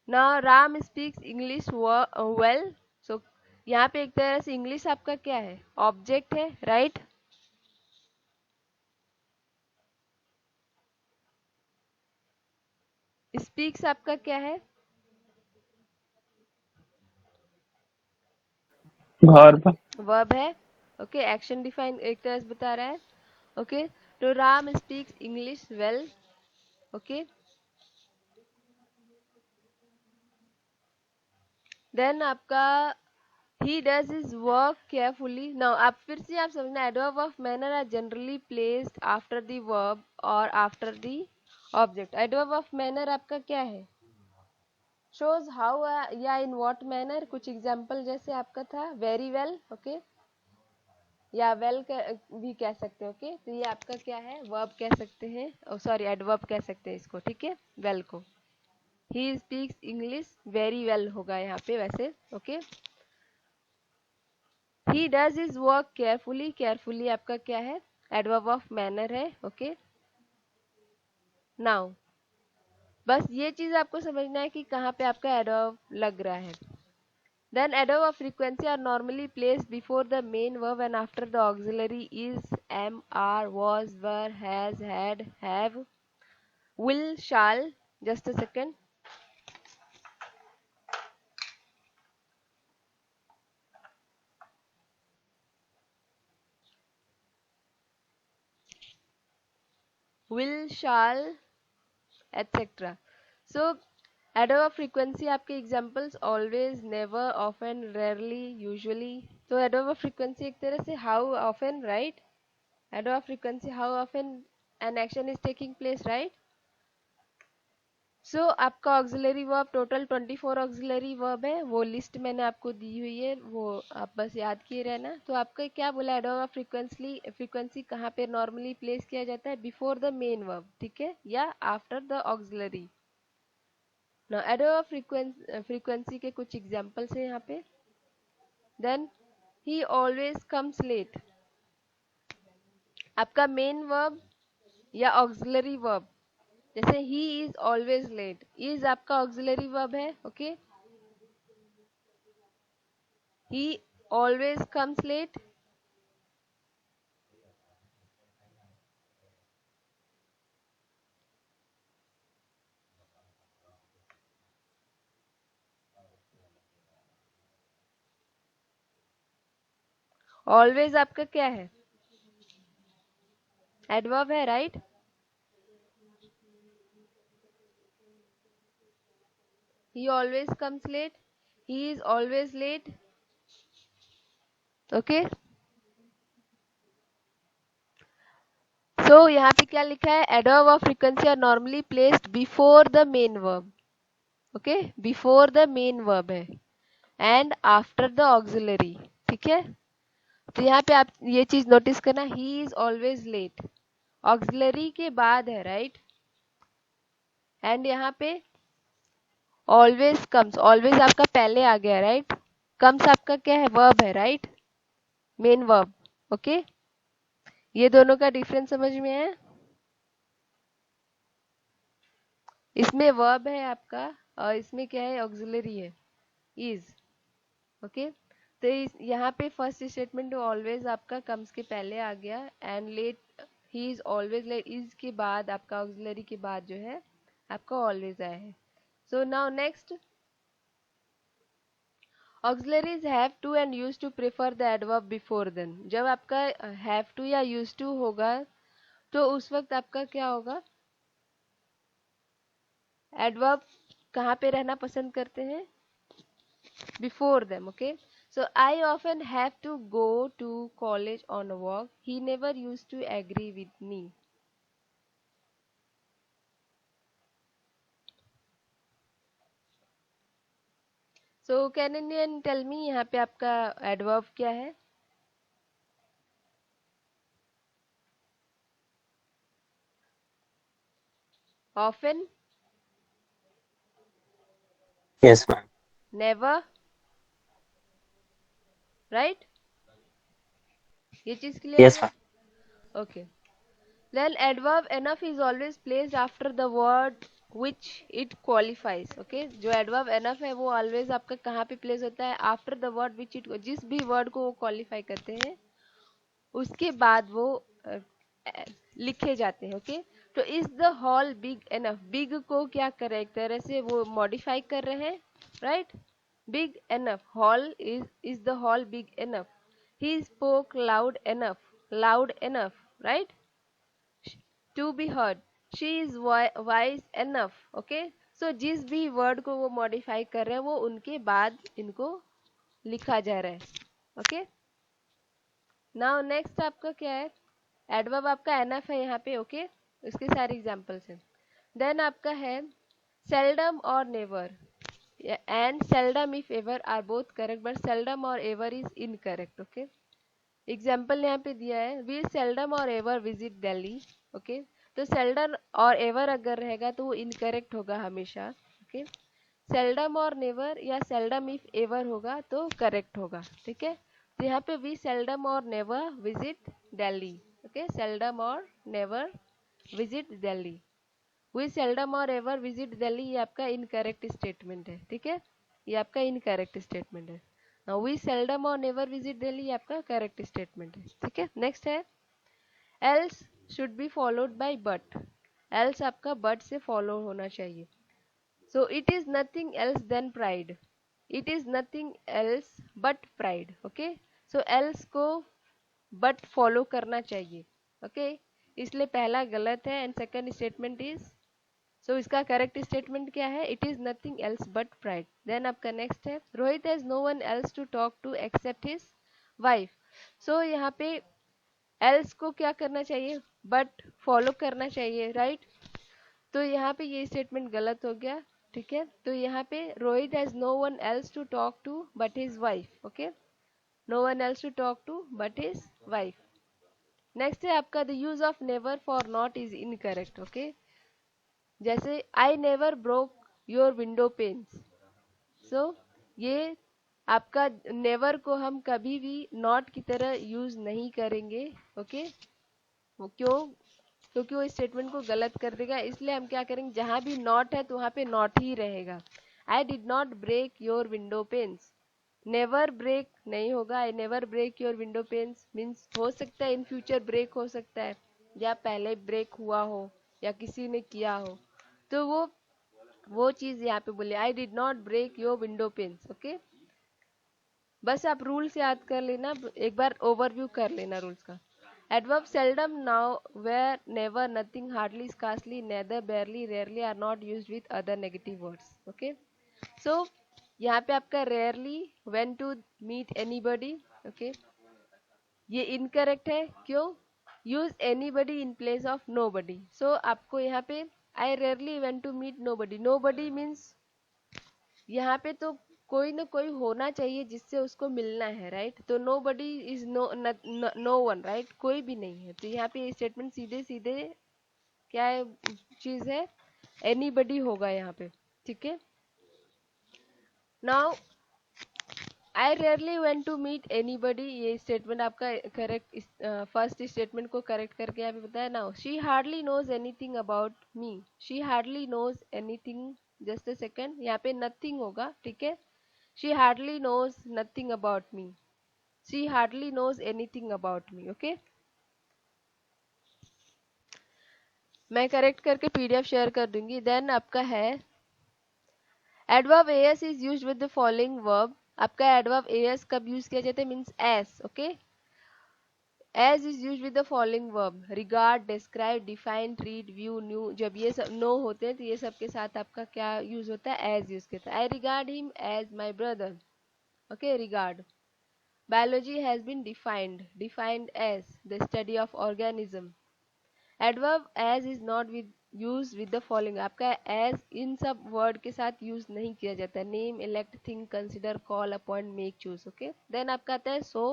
now Ram speaks English well, so यहाँ पे एक तरह से इंग्लिश आपका क्या है, ऑब्जेक्ट है, राइट। स्पीक्स आपका क्या है, वर्ब है, ओके। एक्शन डिफाइन एक तरह से बता रहा है, ओके। तो Ram speaks English well, okay. Then आपका he does his work carefully। now आप फिर से आप समझना, adverb of manner are generally placed after the verb or after the object। adverb of manner आपका क्या है, shows how या in what manner, कुछ एग्जाम्पल जैसे आपका था very well, ओके, या वेल भी कह सकते हैं, ओके। तो ये आपका क्या है, वर्ब कह सकते हैं, सॉरी एडवर्ब कह सकते हैं इसको, ठीक है, वेल को। He speaks English very well होगा यहाँ पे वैसे, okay. He does his work carefully, carefully आपका क्या है, एडवर्ब ऑफ मैनर है, ओके। नाउ बस ये चीज आपको समझना है कि कहाँ पे आपका एडवर्ब लग रहा है। Then adverb of frequency are normally placed before the main verb and after the auxiliary is, am, are, was, were, has, had, have, will, shall। Just a second। will, shall, etc। So adverb of frequency आपके examples always, never, often, rarely, usually। तो adverb of frequency एक तरह से how often, right। adverb of frequency how often an action is taking place, right। सो आपका auxiliary verb total 24 auxiliary verb है, वो list मैंने आपको दी हुई है, वो आप बस याद किए रहना। तो आपका क्या बोला, एडवर्ब ऑफ फ्रीक्वेंसी कहाँ पे नॉर्मली प्लेस किया जाता है, बिफोर द मेन वर्ब, ठीक है, या आफ्टर द ऑक्सिलरी। ना एडवर्ब ऑफ फ्रीक्वेंसी के कुछ एग्जांपल्स हैं यहाँ पे। Then he always comes late, आपका मेन वर्ब या ऑक्सिलरी वर्ब, जैसे he is always late, is आपका ऑक्सिलरी वर्ब है, okay. He always comes late, always आपका क्या है, एडवर्ब है, right. He always comes late, he is always late, okay. So यहाँ पे क्या लिखा है, adverb of frequency are normally placed before the main verb, okay, before the main verb है एंड आफ्टर द ऑक्सिलरी, ठीक है। तो यहाँ पे आप ये चीज नोटिस करना, he is always late auxiliary के बाद है, राइट। एंड यहाँ पे ऑलवेज कम्स, ऑलवेज आपका पहले आ गया, राइट। कम्स आपका क्या है, वर्ब है, राइट, मेन वर्ब, ओके। ये दोनों का डिफरेंस समझ में है। इसमें वर्ब है आपका और इसमें क्या है, ऑक्सिलरी है, इज, ओके। तो यहाँ पे फर्स्ट स्टेटमेंट ऑलवेज आपका कम्स के पहले आ गया, and late he is always late is के बाद आपका ऑक्सिलरी के बाद जो है आपका ऑलवेज आया है. So now next, auxiliaries have to and use to prefer the adverb before then. जब आपका हैव टू या यूज टू होगा तो उस वक्त आपका क्या होगा, एडवर्ब कहाँ पे रहना पसंद करते हैं, before them. Okay, so I often have to go to college on a walk. He never used to agree with me. So can anyone tell me यहाँ पे आपका adverb क्या है? Often, Yes, ma'am. never, right? ये चीज clear Yes, है? ma'am. Okay. Then adverb enough is always placed after the word which it qualifies. Okay, जो adverb enough है वो always आपका कहाँ पे place होता है, after the word which it, जिस भी word को वो qualify करते हैं उसके बाद वो लिखे जाते हैं. ओके, तो is the hall big enough, big को क्या कर रहे हैं, एक तरह से वो मॉडिफाई कर रहे हैं, right. Big enough, hall is the hall big enough. He spoke loud enough, loud enough, right, to be heard. She is wise enough. Okay, so जिस भी वर्ड को वो मॉडिफाई कर रहे हैं वो उनके बाद इनको लिखा जा रहा है. ओके, नाउ नेक्स्ट आपका क्या है, एडवर्ब आपका एनफ है यहाँ पे. ओके, इसके सारे एग्जांपल्स हैं. देन आपका है seldom or never, and seldom if ever are both correct, but seldom or ever is incorrect. Okay, example यहाँ पे दिया है, we seldom or ever visit Delhi. Okay, तो सेल्डम और एवर अगर रहेगा तो वो इनकरेक्ट होगा हमेशा. ओके, सेल्डम और नेवर या सेल्डम इफ एवर होगा तो करेक्ट होगा. ठीक है, तो यहाँ पे we seldom or never visit Delhi. Okay, seldom or never visit Delhi. We seldom or ever visit Delhi ये आपका इनकरेक्ट स्टेटमेंट है. ठीक है, ये आपका इनकरेक्ट स्टेटमेंट है. Now we seldom or never visit Delhi ये आपका करेक्ट स्टेटमेंट है. ठीक है, नेक्स्ट है else should be followed by but. Else आपका बट से फॉलो होना चाहिए. So it is nothing else then pride. It is nothing else but pride. Okay, so else को बट फॉलो करना चाहिए. ओके, इसलिए पहला गलत है and second statement is, so इसका करेक्ट स्टेटमेंट क्या है, it is nothing else but pride. Then आपका नेक्स्ट है Rohit has no one else to talk to except his wife. So यहाँ पे एल्स को क्या करना चाहिए, बट फॉलो करना चाहिए, राइट. तो यहाँ पे ये स्टेटमेंट गलत हो गया. ठीक है, तो यहाँ पे Rohit has no one else to talk to but his wife. Okay, no one else to talk to but his wife. Next है आपका the use of never for not is incorrect. Okay, जैसे I never broke your window panes. So ये आपका never को हम कभी भी not की तरह यूज नहीं करेंगे. ओके, वो क्यों, क्योंकि वो स्टेटमेंट को गलत कर देगा. इसलिए हम क्या करेंगे, जहां भी नॉट है तो वहां पे नॉट ही रहेगा. I did not break your window panes, never break नहीं होगा. I never break your window panes means हो सकता है इन फ्यूचर ब्रेक हो सकता है, या पहले ब्रेक हुआ हो या किसी ने किया हो, तो वो चीज यहाँ पे बोले I did not break your window panes. Okay, बस आप रूल्स याद कर लेना, एक बार ओवरव्यू कर लेना रूल्स का. Adverb seldom, nowhere, never, nothing, hardly, scarcely, neither, barely, rarely are not used with other negative words. Okay, so यहाँ पे आपका rarely, when to meet anybody. Okay, ये इनकरेक्ट है. क्यों, use anybody in place of nobody. So आपको यहाँ पे I rarely went to meet nobody. Nobody means यहाँ पे तो कोई ना कोई होना चाहिए जिससे उसको मिलना है, राइट. तो nobody is no one, right, कोई भी नहीं है. तो यहाँ पे स्टेटमेंट सीधे सीधे क्या है, चीज है, एनीबडी होगा यहाँ पे. ठीक है, now I rarely went to meet anybody, ये स्टेटमेंट आपका करेक्ट, फर्स्ट स्टेटमेंट को करेक्ट करके यहाँ पे बताया. Now she hardly knows anything about me. She hardly knows anything, just a second, यहाँ पे नथिंग होगा. ठीक है, She hardly knows nothing about me. She hardly knows anything about me. Okay, मैं करेक्ट करके पीडीएफ शेयर कर दूंगी. Then आपका है adverb as is used with the following verb. आपका एडवर्ब एएस कब यूज किया जाता है? Means S. Okay, as is use with the following verb. Regard, describe, define, read, view, new. जब ये सब नो होते हैं तो ये सब के साथ आपका क्या यूज होता है? एज यूज करता है. I regard him as my brother. Okay, regard. Biology has been defined as the study of organism. Adverb as is not with used with the following. आपका as इन सब word के साथ use नहीं किया जाता. Name, elect, think, consider, call, appoint, make, choose. Okay. Then आपका आता है so.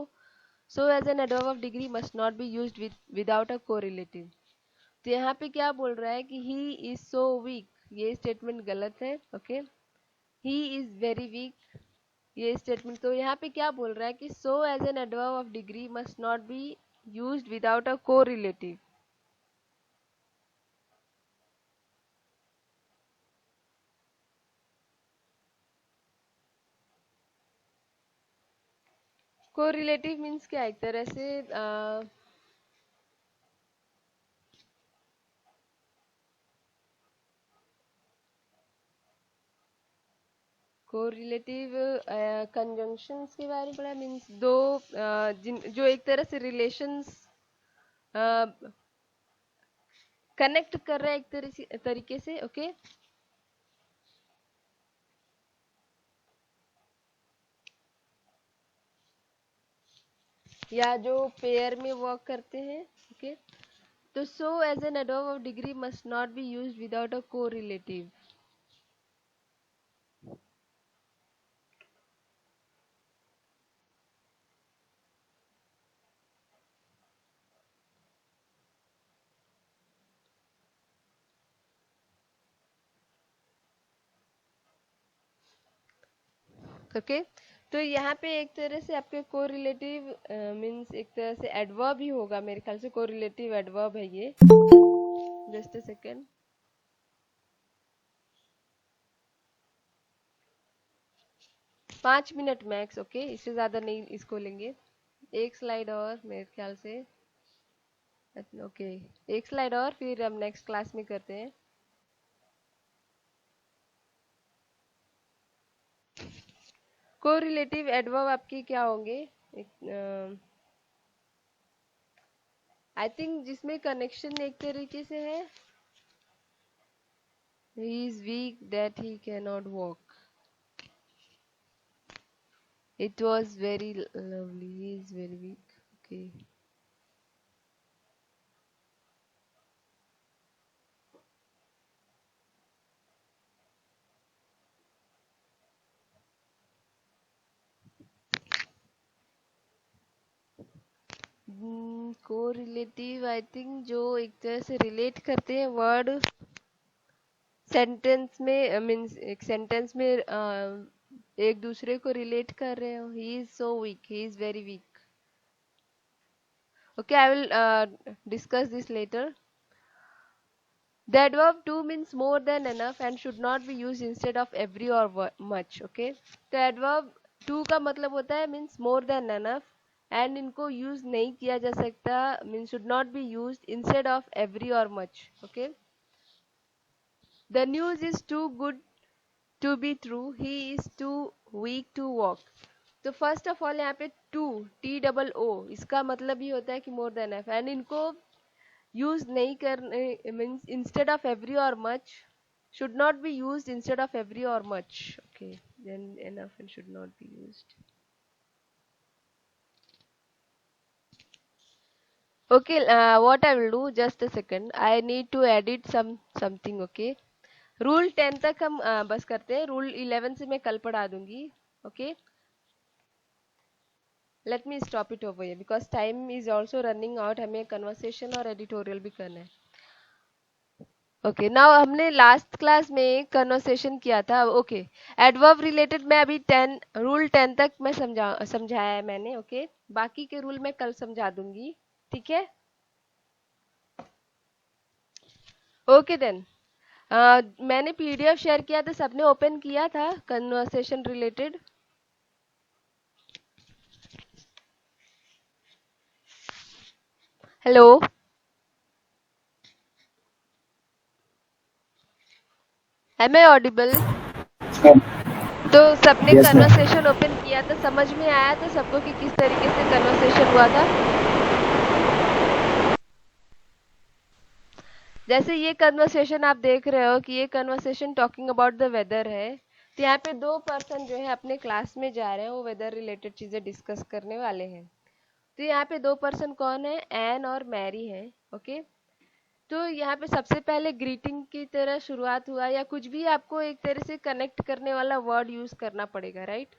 So as an adverb of degree must not be used without a correlative. तो यहाँ पे क्या बोल रहा है कि he is so weak. ये statement गलत है. Okay. He is very weak. ये स्टेटमेंट. तो यहाँ पे क्या बोल रहा है कि so as an adverb of degree must not be used without a correlative. Correlative means क्या? एक तरह से कोरिलेटिव कंजंक्शंस के बारे में पढ़ा. मीन्स दो जो एक तरह से रिलेशंस कनेक्ट कर रहा है एक तरीके से. ओके, या जो पेयर में वर्क करते हैं. ओके, तो so as an adverb of degree must not be used without a correlative. Okay, तो यहाँ पे एक तरह से आपके कोरिलेटिव मीन्स एक तरह से एडवर्ब ही होगा मेरे ख्याल से. कोरिलेटिव एडवर्ब है ये. Just a second. पाँच मिनट मैक्स. ओके, इससे ज्यादा नहीं इसको लेंगे. एक स्लाइड और मेरे ख्याल से. ओके, एक स्लाइड और फिर हम नेक्स्ट क्लास में करते हैं. कोरिलेटिव एडवर्ब आपके क्या होंगे? आई थिंक जिसमें कनेक्शन एक तरीके से है. He is weak that he cannot walk. It was very lovely. He is very weak. Okay. Correlative I think जो एक तरह से रिलेट करते हैं वर्ड सेंटेंस में. मीन्स एक सेंटेंस में एक दूसरे को रिलेट कर रहे हो. He is so weak. He is very weak. Okay, I will discuss this later. The adverb to means more than enough and should not be used instead of every or much. Okay, तो adverb to का मतलब होता है means more than enough and इनको use नहीं किया जा सकता. means should not be used instead of every or much. Okay, the news is too good to be true. He is too weak to walk. तो first of all यहाँ पे to TOO इसका मतलब ही होता है कि मोर देन एफ. एंड इनको use नहीं करने मीन्स इंस्टेड ऑफ एवरी और much. should not be used instead of every or much. Okay, then enough and should not be used. Okay, what I will do, just a second, I need to edit something. Okay, rule 10 तक हम बस करते हैं. Rule 11 से मैं कल पढ़ा दूंगी. Okay, let me stop it over because time is also running out. हमें कन्वर्सेशन और एडिटोरियल भी करना है. ओके, नाउ हमने लास्ट क्लास में कन्वर्सेशन किया था. ओके, एडवर्ब रिलेटेड मैं अभी 10 रूल 10 तक मैं समझाया है मैंने. ओके, बाकी के रूल मैं कल समझा दूंगी. ठीक है. ओके देन, मैंने पीडीएफ शेयर किया था. सबने ओपन किया था conversation related? Hello. Am I audible? तो सबने Yes, ma'am. कन्वर्सेशन ओपन किया तो समझ में आया तो सबको कि किस तरीके से कन्वर्सेशन हुआ था? जैसे ये कन्वर्सेशन आप देख रहे हो कि ये conversation talking about the weather है, तो यहाँ पे दो पर्सन जो है अपने क्लास में जा रहे हैं, वो वेदर रिलेटेड चीजें डिस्कस करने वाले हैं। तो यहाँ पे दो पर्सन कौन है? एन और मैरी है। ओके। तो यहाँ पे सबसे पहले ग्रीटिंग की तरह शुरुआत हुआ, या कुछ भी आपको एक तरह से कनेक्ट करने वाला वर्ड यूज करना पड़ेगा, right?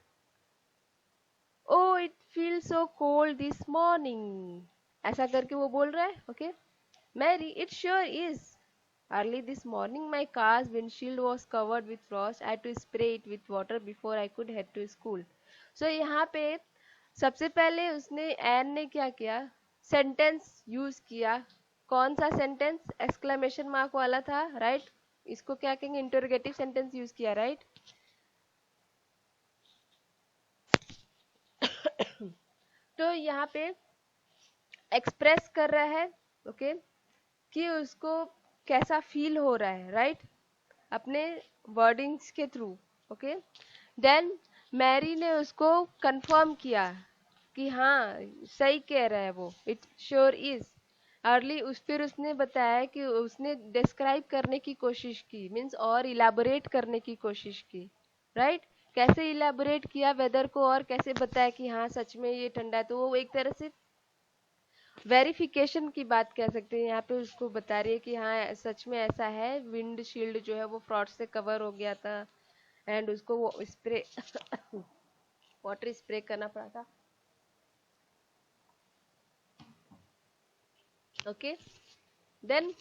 Oh it feel so cold this morning, ऐसा करके वो बोल रहा है। Okay. Mary, it sure is. Early this morning, my car's windshield was covered with frost. I had to spray it with water before I could head to school. So यहाँ पे सबसे पहले उसने एन ने क्या किया? सेंटेंस यूज किया। कौन सा सेंटेंस? एक्सक्लेमेशन मार्क वाला था, राइट? इसको क्या कहेंगे? इंटरोगेटिव सेंटेंस यूज किया, राइट? तो यहाँ पे एक्सप्रेस कर रहा है, ओके, कि उसको कैसा फील हो रहा है, राइट? अपने वर्डिंग्स के थ्रू। ओके। देन मैरी ने उसको कंफर्म किया कि हाँ सही कह रहा है वो, इट श्योर इज। अर्ली फिर उसने बताया कि उसने डिस्क्राइब करने की कोशिश की, मीन्स और इलाबोरेट करने की कोशिश की, राइट? कैसे इलाबोरेट किया वेदर को, और कैसे बताया कि हाँ सच में ये ठंडा है। तो वो एक तरह से वेरिफिकेशन की बात कह सकते हैं। यहाँ पे उसको बता रही है कि हाँ सच में ऐसा है, विंड शील्ड जो है वो फ्रॉड से कवर हो गया था, एंड उसको वो स्प्रे वाटर स्प्रे करना पड़ा था। ओके। देन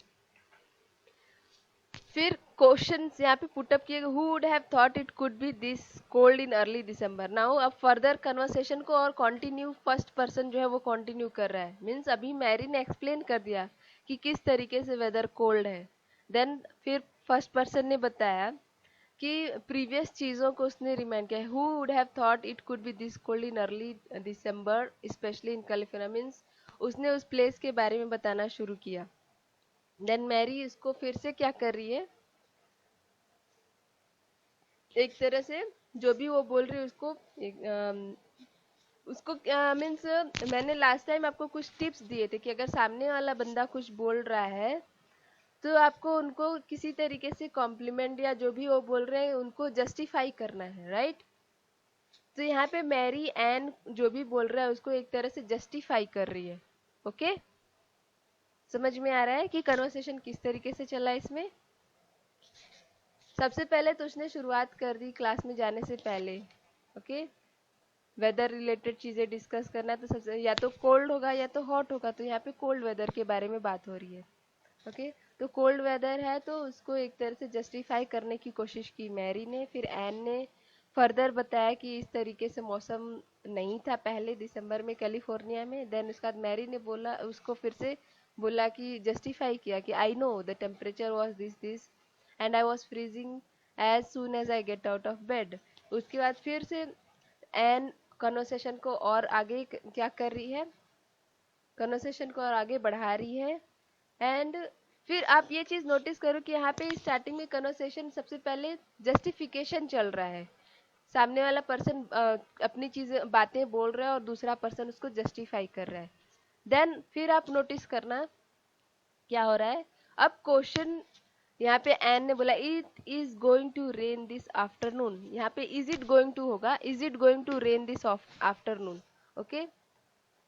फिर क्वेश्चन यहाँ पे पुटअप किए, who would have thought it could be this cold in early December. Now अब फर्दर कन्वर्सेशन को और कंटिन्यू फर्स्ट पर्सन जो है वो कंटिन्यू कर रहा है, मीन्स अभी मैरी ने एक्सप्लेन कर दिया कि किस तरीके से वेदर कोल्ड है। देन फिर फर्स्ट पर्सन ने बताया कि प्रीवियस चीज़ों को उसने रिमाइंड किया, who would have thought it could be this cold in early December specially in California, means उसने उस प्लेस के बारे में बताना शुरू किया। देन मैरी इसको फिर से क्या कर रही है, एक तरह से जो भी वो बोल रही है उसको उसको मीन्स मैंने लास्ट टाइम आपको कुछ टिप्स दिए थे कि अगर सामने वाला बंदा कुछ बोल रहा है तो आपको उनको किसी तरीके से कॉम्प्लीमेंट या जो भी वो बोल रहे हैं उनको जस्टिफाई करना है, राइट? तो यहाँ पे मैरी एन जो भी बोल रहा है उसको एक तरह से जस्टिफाई कर रही है। ओके। समझ में आ रहा है कि कन्वर्सेशन किस तरीके से चला इसमें? सबसे पहले तो उसने शुरुआत कर दी क्लास में जाने से पहले। ओके। वेदर रिलेटेड चीजें डिस्कस करना है तो सबसे या तो कोल्ड होगा या तो हॉट होगा, तो यहाँ पे कोल्ड वेदर के बारे में बात हो रही है। ओके। तो कोल्ड वेदर है तो उसको एक तरह से जस्टिफाई करने की कोशिश की मैरी ने। फिर एन ने फर्दर बताया कि इस तरीके से मौसम नहीं था पहले दिसंबर में कैलिफोर्निया में। देन उसके बाद मैरी ने बोला, उसको फिर से बोला कि जस्टिफाई किया कि I know the temperature was this and I was freezing as soon as I get out of bed. उसके बाद फिर से एन कन्वर्सेशन को और आगे क्या कर रही है, कन्वर्सेशन को और आगे बढ़ा रही है। एंड फिर आप ये चीज नोटिस करो कि यहाँ पे स्टार्टिंग में कन्वर्सेशन सबसे पहले जस्टिफिकेशन चल रहा है, सामने वाला पर्सन अपनी चीजें बातें बोल रहा है और दूसरा पर्सन उसको जस्टिफाई कर रहा है। देन फिर आप नोटिस करना क्या हो रहा है। अब क्वेश्चन यहाँ पे एन ने बोला it is going to rain this afternoon, यहाँ पे इज इट गोइंग टू होगा, is it going to rain this afternoon. Okay.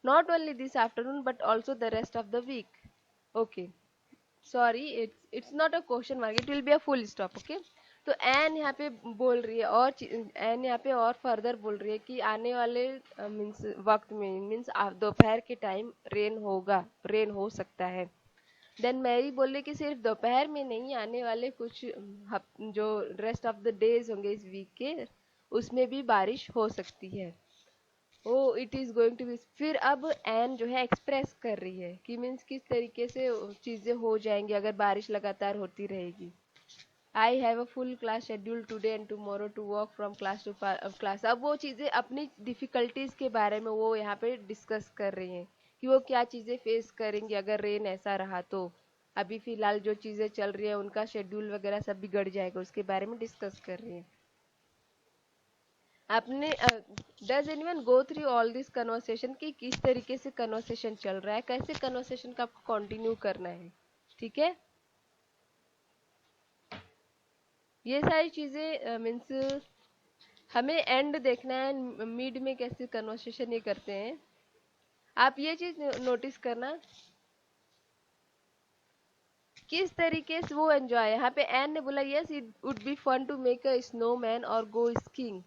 Not only this afternoon but also the rest of the week. Okay. Sorry, it's not a question mark, it will be a full stop. Okay. तो Ann यहाँ पे बोल रही है, और N यहाँ पे और फर्दर बोल रही है कि आने वाले मीन्स वक्त में, मीन्स दोपहर के टाइम रेन होगा, रेन हो सकता है। देन मैरी बोले कि सिर्फ दोपहर में नहीं, आने वाले कुछ जो रेस्ट ऑफ द डेज होंगे इस वीक के, उसमें भी बारिश हो सकती है। Oh it is going to be. फिर अब एन जो है एक्सप्रेस कर रही है कि मीन्स किस तरीके से चीजें हो जाएंगी अगर बारिश लगातार होती रहेगी। I have a full class schedule today and tomorrow to work from class to class. अब वो चीजें अपनी डिफिकल्टीज के बारे में वो यहाँ पे डिस्कस कर रही हैं कि वो क्या चीज़ें फेस करेंगे अगर रेन ऐसा रहा तो। अभी फिलहाल जो चीज़ें चल रही है उनका शेड्यूल वगैरह सब बिगड़ जाएगा, उसके बारे में डिस्कस कर रही है। आपने does anyone go through all this conversation कि किस तरीके से कन्वर्सेशन चल रहा है, कैसे कन्वर्सेशन का आपको कंटिन्यू करना है, ठीक है। ये सारी चीजें मीन्स हमें एंड देखना है, मिड में कैसे कन्वर्सेशन ये करते हैं। आप ये चीज नोटिस करना किस तरीके से वो एंजॉय। यहाँ पे एन ने बोला yes it would be fun to make a snowman और गो स्कीइंग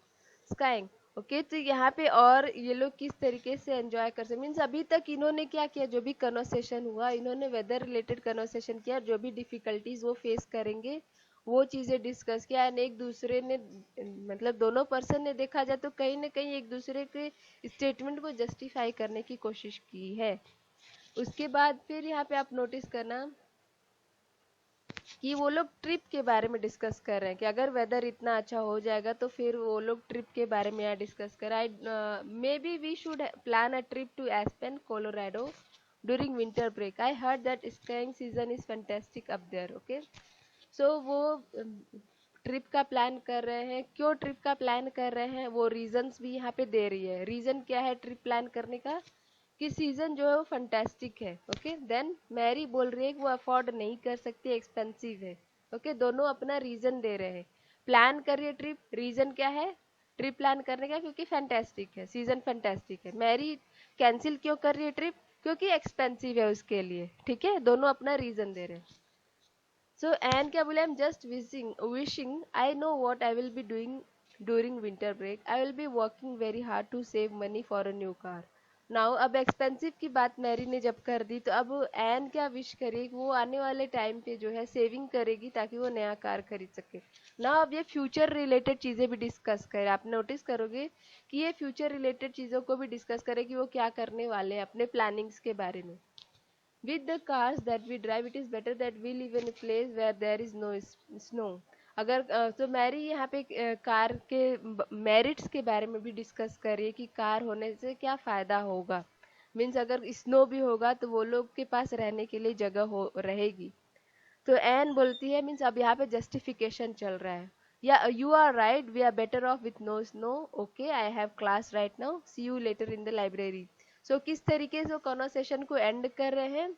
स्काइंग। ओके, तो यहाँ पे और ये लोग किस तरीके से एंजॉय कर सकते, मीन्स अभी तक इन्होंने क्या किया, जो भी कन्वर्सेशन हुआ इन्होंने वेदर रिलेटेड कन्वर्सेशन किया, जो भी डिफिकल्टीज वो फेस करेंगे वो चीजें डिस्कस किया। एंड एक दूसरे ने मतलब दोनों पर्सन ने देखा जाए तो कहीं ना कहीं एक दूसरे के स्टेटमेंट को जस्टिफाई करने की कोशिश की है। उसके बाद फिर यहाँ पे आप नोटिस करना कि वो लोग ट्रिप के बारे में डिस्कस कर रहे हैं कि अगर वेदर इतना अच्छा हो जाएगा तो फिर वो लोग ट्रिप के बारे में यहाँ डिस्कस कर रहे हैं। Maybe we should plan a trip to Aspen Colorado during winter break. I heard that skiing season is fantastic up there. Okay, so वो ट्रिप का प्लान कर रहे हैं। क्यों ट्रिप का प्लान कर रहे हैं वो रीजंस भी यहाँ पे दे रही है। रीजन क्या है ट्रिप प्लान करने का, कि सीजन जो है वो फंटेस्टिक है। ओके, देन मैरी बोल रही है कि वो अफोर्ड नहीं कर सकती, एक्सपेंसिव है। ओके, दोनों अपना रीजन दे रहे हैं। प्लान करिए ट्रिप, रीजन क्या है ट्रिप प्लान करने का, क्योंकि फैंटेस्टिक है, सीजन फैंटेस्टिक है। मैरी कैंसिल क्यों कर रही है ट्रिप, क्योंकि एक्सपेंसिव है उसके लिए। ठीक है, दोनों अपना रीजन दे रहे हैं। सो एन क्या बोले, I am just wishing I know what I will be doing during winter break. I will be working very hard to save money for a new car. Now अब एक्सपेंसिव की बात Mary ने जब कर दी तो अब एन क्या wish करी कि वो आने वाले टाइम पे जो है सेविंग करेगी ताकि वो नया कार खरीद सके। ना अब ये फ्यूचर रिलेटेड चीजें भी डिस्कस करे। आप नोटिस करोगे कि ये फ्यूचर रिलेटेड चीजों को भी डिस्कस करे कि वो क्या करने वाले हैं अपने प्लानिंग्स के बारे में। With the cars that we drive, it is better that we live in a place where there is no snow. अगर तो मैरी यहाँ पे कार के मेरिट्स के बारे में भी डिस्कस करिए कि कार होने से क्या फ़ायदा होगा। मीन्स अगर स्नो भी होगा तो वो लोग के पास रहने के लिए जगह हो रहेगी। तो एन बोलती है मीन्स अब यहाँ पे जस्टिफिकेशन चल रहा है, या you are right we are better off with no snow. Okay, I have class right now, see you later in the library. So किस तरीके से वो कॉन्वर्सेशन को एंड कर रहे हैं,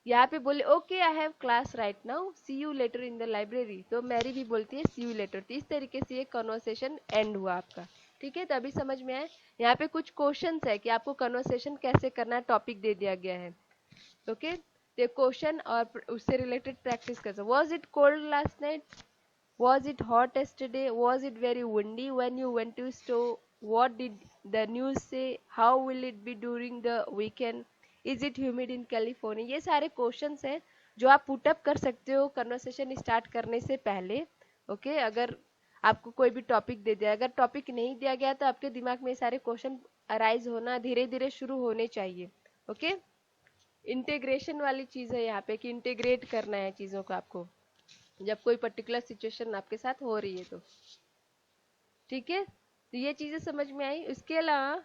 यहाँ पे बोले okay I have class right now, see you later in the library. तो मैरी भी बोलती है सी यू लेटर। तो इस तरीके से ये कॉन्वर्सेशन एंड हुआ आपका। ठीक है, तो अभी समझ में आए। यहाँ पे कुछ क्वेश्चंस है कि आपको कॉन्वर्सेशन कैसे करना है, टॉपिक दे दिया गया है। ओके, तो क्वेश्चन और उससे रिलेटेड प्रैक्टिस कर। Was it cold last night, was it hot yesterday, was it very windy when you went to store, what did the news say, how will it be during the weekend, is it humid in California। ये सारे questions हैं जो आप put up कर सकते हो conversation start करने से पहले। ओके, अगर आपको कोई भी टॉपिक दे दिया, अगर टॉपिक नहीं दिया गया तो आपके दिमाग में सारे क्वेश्चन अराइज होना धीरे धीरे शुरू होने चाहिए। ओके, इंटीग्रेशन वाली चीज़ है यहाँ पे कि इंटीग्रेट करना है चीज़ों को आपको जब कोई पर्टिकुलर सिचुएशन आपके साथ हो रही है तो। ठीक है, तो ये चीजें समझ में आई। इसके अलावा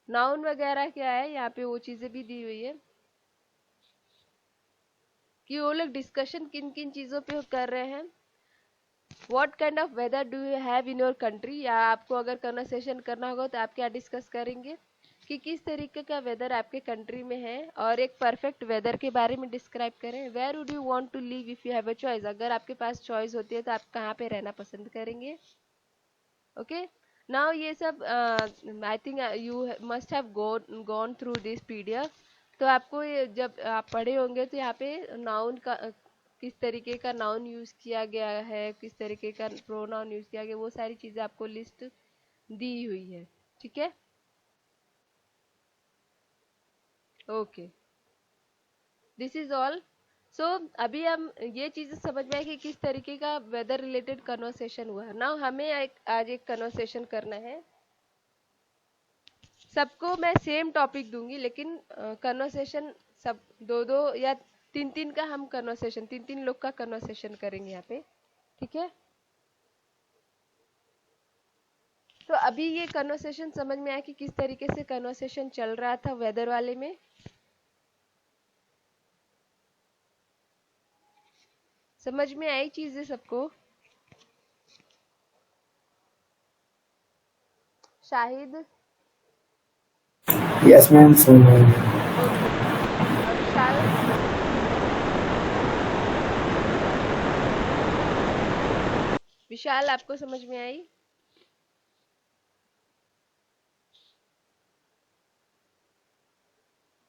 नाउन वगैरह क्या है यहाँ पे वो चीजें भी दी हुई है कि वो लोग डिस्कशन किन किन चीजों पे कर रहे हैं। What kind of weather do you have in your country, या आपको अगर कन्वर्सेशन करना होगा तो आप क्या डिस्कस करेंगे कि किस तरीके का वेदर आपके कंट्री में है, और एक परफेक्ट वेदर के बारे में डिस्क्राइब करें। Where would you want to live if you have a choice, अगर आपके पास चॉइस होती है तो आप कहाँ पे रहना पसंद करेंगे। ओके, नाउ ये सब I think you must have gone through this PDF. तो आपको ये जब आप पढ़े होंगे तो यहाँ पे नाउन का किस तरीके का नाउन यूज किया गया है, किस तरीके का प्रोनाउन यूज किया गया, वो सारी चीजें आपको लिस्ट दी हुई है। ठीक है, ओके, दिस इज ऑल। सो अभी हम ये चीजें समझ में आए कि किस तरीके का वेदर रिलेटेड कन्वर्सेशन हुआ। ना हमें आज एक कन्वर्सेशन करना है। सबको मैं सेम टॉपिक दूंगी लेकिन कन्वर्सेशन सब दो दो या तीन तीन का हम कन्वर्सेशन, तीन तीन लोग का कन्वर्सेशन करेंगे यहाँ पे। ठीक है, तो अभी ये कन्वर्सेशन समझ में आया कि किस तरीके से कन्वर्सेशन चल रहा था वेदर वाले में? समझ में आई चीजें सबको? Shahid? Yes, ma'am. So, okay. और विशाल? विशाल आपको समझ में आई?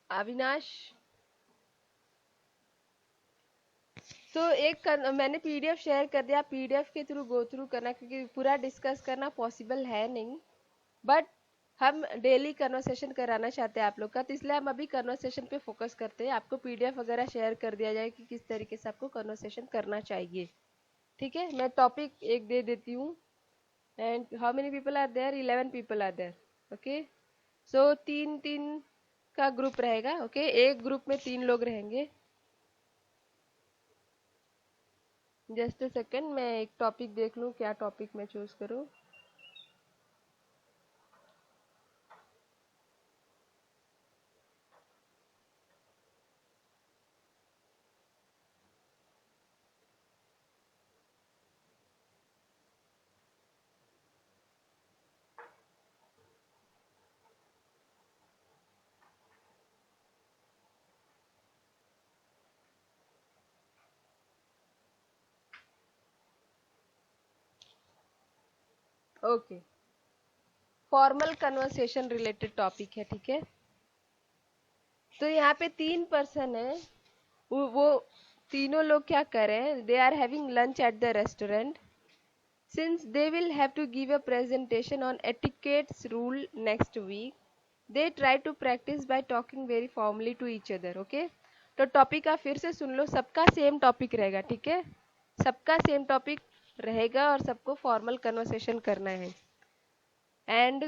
अविनाश? तो मैंने पीडीएफ शेयर कर दिया, पीडीएफ के थ्रू गो थ्रू करना, क्योंकि पूरा डिस्कस करना पॉसिबल है नहीं, बट हम डेली कन्वर्सेशन कराना चाहते हैं आप लोग का, तो इसलिए हम अभी कन्वर्सेशन पे फोकस करते हैं। आपको पीडीएफ वगैरह शेयर कर दिया जाए कि किस तरीके से आपको कन्वर्सेशन करना चाहिए। ठीक है, मैं टॉपिक एक दे देती हूँ। And how many people are there? 11 people are there. Okay, so 3-3 का ग्रुप रहेगा। ओके, एक ग्रुप में 3 लोग रहेंगे। जस्ट अ सेकंड, मैं एक टॉपिक देख लूँ, क्या टॉपिक मैं चूज करूँ। Okay, formal conversation related topic है। ठीक है, तो यहाँ पे 3 पर्सन है, वो तीनों लोग क्या कर रहे हैं? They are having lunch at the restaurant. Since they will have to give a presentation on etiquette's rule next week, they try to practice by talking very formally to each other. Okay, तो topic आप फिर से सुन लो, सबका same topic रहेगा। ठीक है, सबका same topic रहेगा और सबको फॉर्मल कन्वर्सेशन करना है। एंड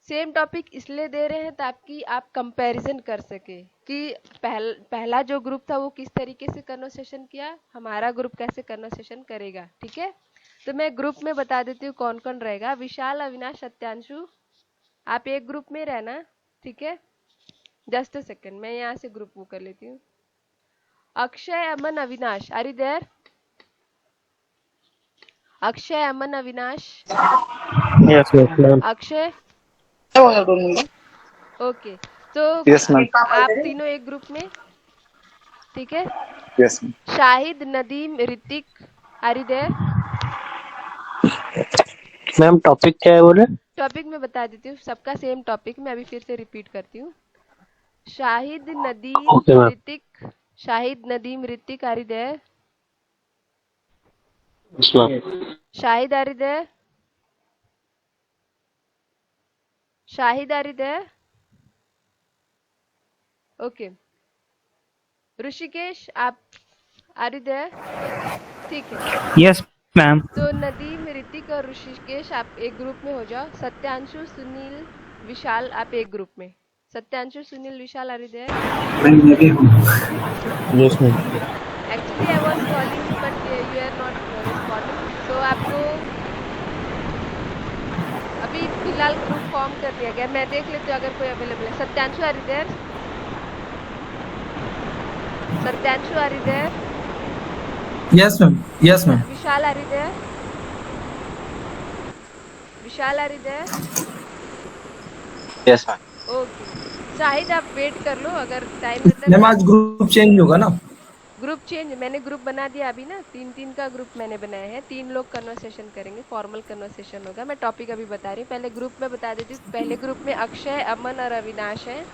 सेम टॉपिक इसलिए दे रहे हैं ताकि आप कंपैरिजन कर सके कि पहला जो ग्रुप था वो किस तरीके से कन्वर्सेशन किया, हमारा ग्रुप कैसे कन्वर्सेशन करेगा। ठीक है, तो मैं ग्रुप में बता देती हूँ कौन कौन रहेगा। विशाल, अविनाश, सत्यांशु, आप एक ग्रुप में रहना। ठीक है, जस्ट अ सेकंड, मैं यहाँ से ग्रुप वो कर लेती हूँ। Akshay, Aman, Avinash, are you there? Akshay, Aman, Avinash. Yes, ma'am. Akshay, okay, तो Yes, ma'am. आप तीनों एक ग्रुप में। ठीक है, Yes, ma'am. Shahid, Nadeem, Hrithik, are you there? Ma'am topic क्या है बोले? टॉपिक मैं बता देती हूँ, सबका सेम टॉपिक, मैं अभी फिर से रिपीट करती हूँ। Shahid, Nadeem, Okay, ma'am. Hrithik, Shahid, Nadeem, Hrithik, are you there? Yes, ma'am. Shahid, are you there? Shahid, are you there? Okay, Rishikesh, आप आर यू देयर? ठीक है, यस मैम। तो नदीम, ऋतिक और ऋषिकेश आप एक ग्रुप में हो जाओ। सत्यांशु, सुनील, विशाल आप एक ग्रुप में। Satyanshu, Sunil, Vishal, are you there? मैं लगे हूँ। Yes, ma'am. Actually I was calling you but you are not responding, so आपको अभी फिलहाल ग्रुप फॉर्म कर दिया गया। मैं देख लेती हूँ अगर कोई अवेलेबल है। Satyanshu, are you there? Satyanshu, are you there? Yes ma'am. Yes ma'am. Vishal, are you there? Vishal, are you there? Yes, ma'am. Okay, Shahid आप वेट कर लो, अगर टाइम रहता मैम है। आज ग्रुप चेंज होगा ना? ग्रुप चेंज, मैंने ग्रुप बना दिया अभी ना, 3-3 का ग्रुप मैंने बनाया है। 3 लोग कन्वर्सेशन करेंगे, फॉर्मल कन्वर्सेशन होगा। मैं टॉपिक अभी बता रही हूँ, पहले ग्रुप में बता देती हूँ। पहले ग्रुप में अक्षय, अमन और अविनाश है।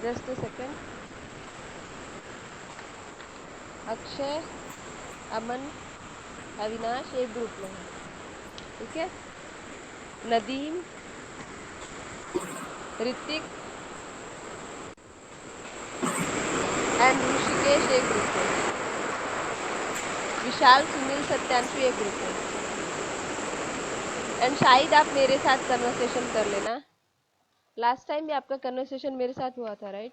Just a second, Akshay, Aman, Avinash एक ग्रुप में है। ठीक है, नदीम, ऋतिक एंड ऋषिकेश एक ग्रुप में। विशाल, सुनील, सत्यांशु एक ग्रुप में। एंड शाहिद आप मेरे साथ कन्वर्सेशन कर लेना। लास्ट टाइम भी आपका कन्वर्सेशन मेरे साथ हुआ था, राइट?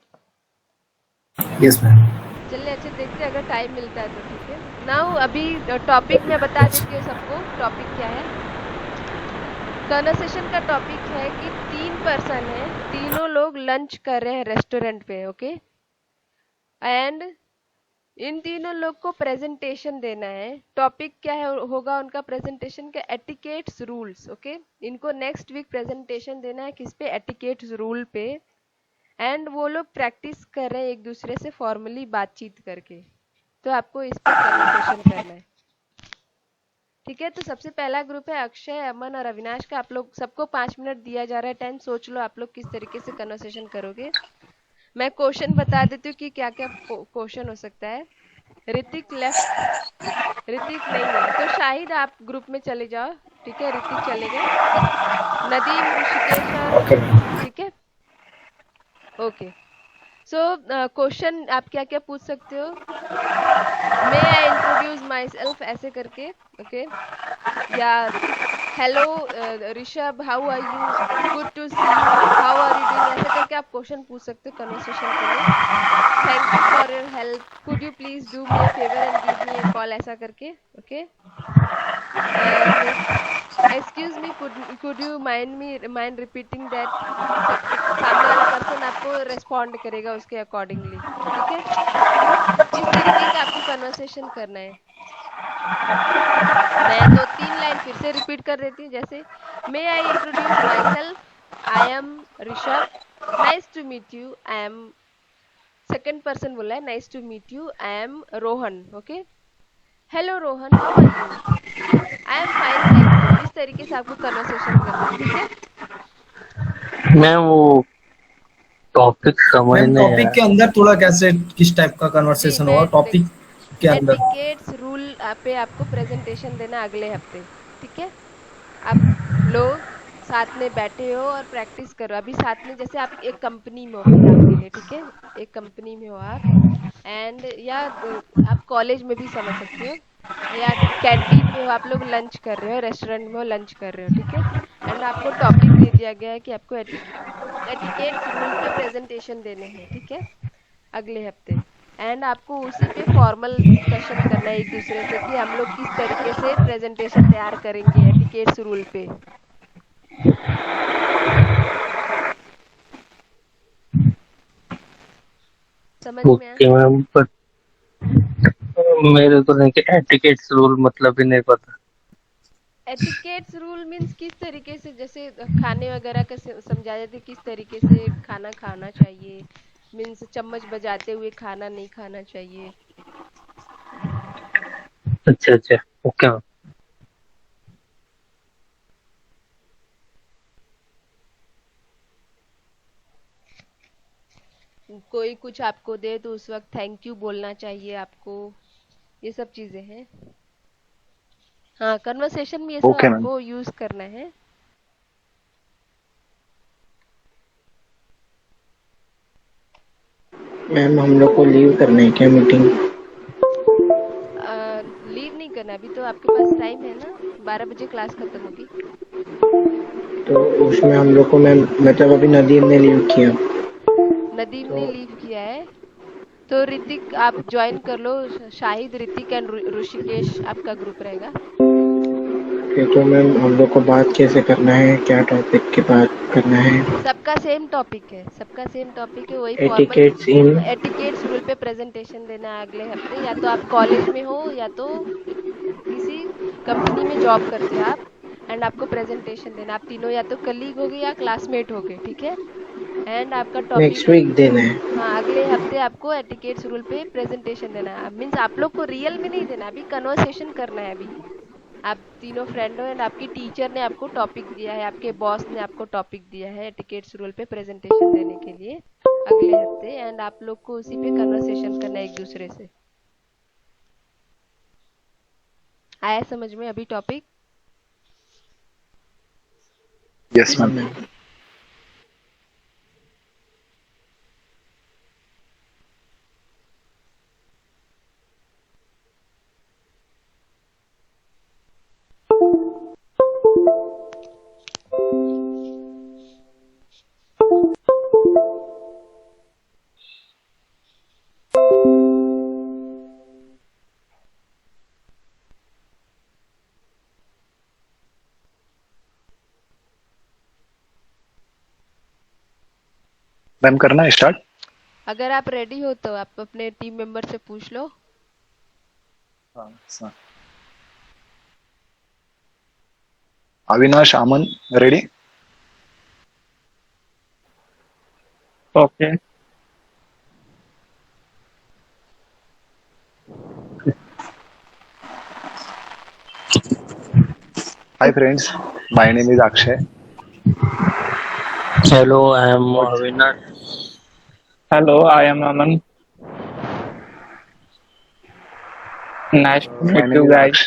Yes ma'am. चलिए, अच्छे देखते हैं अगर टाइम मिलता है तो। ठीक है, नाउ अभी टॉपिक मैं बता देती हूँ सबको, टॉपिक क्या है। कन्वर्सेशन का टॉपिक है कि 3 पर्सन है, तीनों लोग लंच कर रहे हैं रेस्टोरेंट पे, ओके, एंड इन तीनों लोग को प्रेजेंटेशन देना है। टॉपिक क्या है होगा उनका प्रेजेंटेशन का? Etiquettes rules, okay. इनको नेक्स्ट वीक प्रेजेंटेशन देना है किस पे? एटिकेट्स रूल पे। एंड वो लोग प्रैक्टिस कर रहे हैं एक दूसरे से फॉर्मली बातचीत करके, तो आपको इस पे कन्वर्सेशन करना है, ठीक है। तो सबसे पहला ग्रुप है अक्षय, अमन और अविनाश का। आप लोग सबको 5 मिनट दिया जा रहा है टाइम, सोच लो आप लोग किस तरीके से कन्वर्सेशन करोगे। मैं क्वेश्चन बता देती हूँ कि क्या क्या क्वेश्चन हो सकता है। ऋतिक लेफ्ट, ऋतिक नहीं है तो शाहिद आप ग्रुप में चले जाओ, ठीक है, ऋतिक चले गए। नदीम, ऋषिकेश और, Okay, ma'am. ठीक है, ओके। सो क्वेश्चन आप क्या क्या पूछ सकते हो? मे आई इंट्रोड्यूस माई सेल्फ ऐसे करके, ओके, या hello Rishabh, how are you, good to see you, how are you doing, ऐसे करके आप क्वेश्चन पूछ सकते हो कन्वर्सेशन के लिए। Thank you for your help, could you please do me a favour and give me a call, ऐसा करके, okay. And excuse me, could you mind repeating that, सामने वाला पर्सन आपको रेस्पॉन्ड करेगा उसके अकॉर्डिंगली, ठीक है। इस तरीके से आपको कन्वर्सेशन करना है। मैं 2-3 लाइन फिर से रिपीट कर देती हूँ, जैसे may I introduce myself, I am Rishabh, nice to meet you, I am, second person बोला है nice to meet you, I am Rohan, okay. Hello Rohan, how are you, I am fine thank you. इस तरीके से आपको conversation करना है, ठीक है। मैम वो टॉपिक समझ मैम नहीं टॉपिक आया। के अंदर थोड़ा कैसे किस टाइप का जी कन्वर्सेशन होगा मैं टॉपिक के अंदर? एटिकेट्स रूल पे आपको प्रेजेंटेशन देना है अगले हफ्ते, ठीक है। आप लोग साथ में बैठे हो और प्रैक्टिस करो अभी साथ में, जैसे आप एक कंपनी में हो फिलहाल के लिए, ठीक है, एक कंपनी में हो आप, एंड या आप कॉलेज में भी समझ सकते हो, या कैंटीन में हो, आप लोग लंच कर रहे हो, रेस्टोरेंट में हो लंच कर रहे हो, ठीक है। एंड आपको टॉपिक दे दिया गया है कि आपको एटिकेट्स रूल पे प्रेजेंटेशन देने हैं, ठीक है, अगले हफ्ते। एंड आपको उसी पे फॉर्मल डिस्कशन करना है एक दूसरे से कि हम लोग किस तरीके से प्रेजेंटेशन तैयार करेंगे एटिकेट्स रूल पे। समझ में आया? ओके मैम, पर मेरे को नहीं कि एटिकेट्स रूल मतलब ही नहीं पता। एटिकेट्स रूल मीन्स किस तरीके से, जैसे खाने वगैरह का समझा जाते किस तरीके से खाना खाना चाहिए, मीन्स चम्मच बजाते हुए खाना नहीं खाना चाहिए। अच्छा अच्छा, ओके मैम। कोई कुछ आपको दे तो उस वक्त थैंक यू बोलना चाहिए आपको, ये सब चीजें हैं। हाँ, कन्वर्सेशन में ये सब ओके मैम। आपको यूज करना है। मैम हम लोग को लीव करना है क्या मीटिंग? लीव नहीं करना, अभी तो आपके पास टाइम है ना, 12 बजे क्लास खत्म होगी। तो उसमें हम लोग को मैम मतलब अभी नदीम ने लीव किया नदीम तो ने लीव किया है तो ऋतिक आप ज्वाइन कर लो, शाहिद, ऋतिक एंड ऋषिकेश आपका ग्रुप रहेगा। फिर तो मैम हम लोग को बात कैसे करना है, क्या टॉपिक की बात करना है? सबका सेम टॉपिक है, सबका सेम टॉपिक है, वही फॉर्मल एटिकेट्स इन एटिकेट्स रूल पे प्रेजेंटेशन देना है अगले हफ्ते। या तो आप कॉलेज में हो या तो किसी कंपनी में जॉब करते हो आप, एंड आपको प्रेजेंटेशन देना, आप तीनों या तो कलीग होगे या क्लासमेट होगे, ठीक है। एंड आपका टॉपिक नेक्स्ट है, वीक देना है। हाँ, अगले हफ्ते आपको एटिकेट्स रूल पे प्रेजेंटेशन देना है। मीन्स आप लोग को रियल में नहीं देना, अभी कन्वर्सेशन करना है अभी। आप तीनों फ्रेंड हो एंड आपकी टीचर ने आपको टॉपिक दिया है, आपके बॉस ने आपको टॉपिक दिया है एटिकेट्स रूल पे प्रेजेंटेशन देने के लिए अगले हफ्ते, एंड आप लोग को उसी पे कन्वर्सेशन करना है एक दूसरे से। आया समझ में अभी टॉपिक? Yes ma'am. मैम करना है स्टार्ट? अगर आप रेडी हो तो आप अपने टीम मेंबर से पूछ लो। अविनाश, अमन, ready? Okay. Hi friends, my name is Akshay. Hello, I am What? Avinash. Hello, I am Aman. Nice to My meet name you is guys.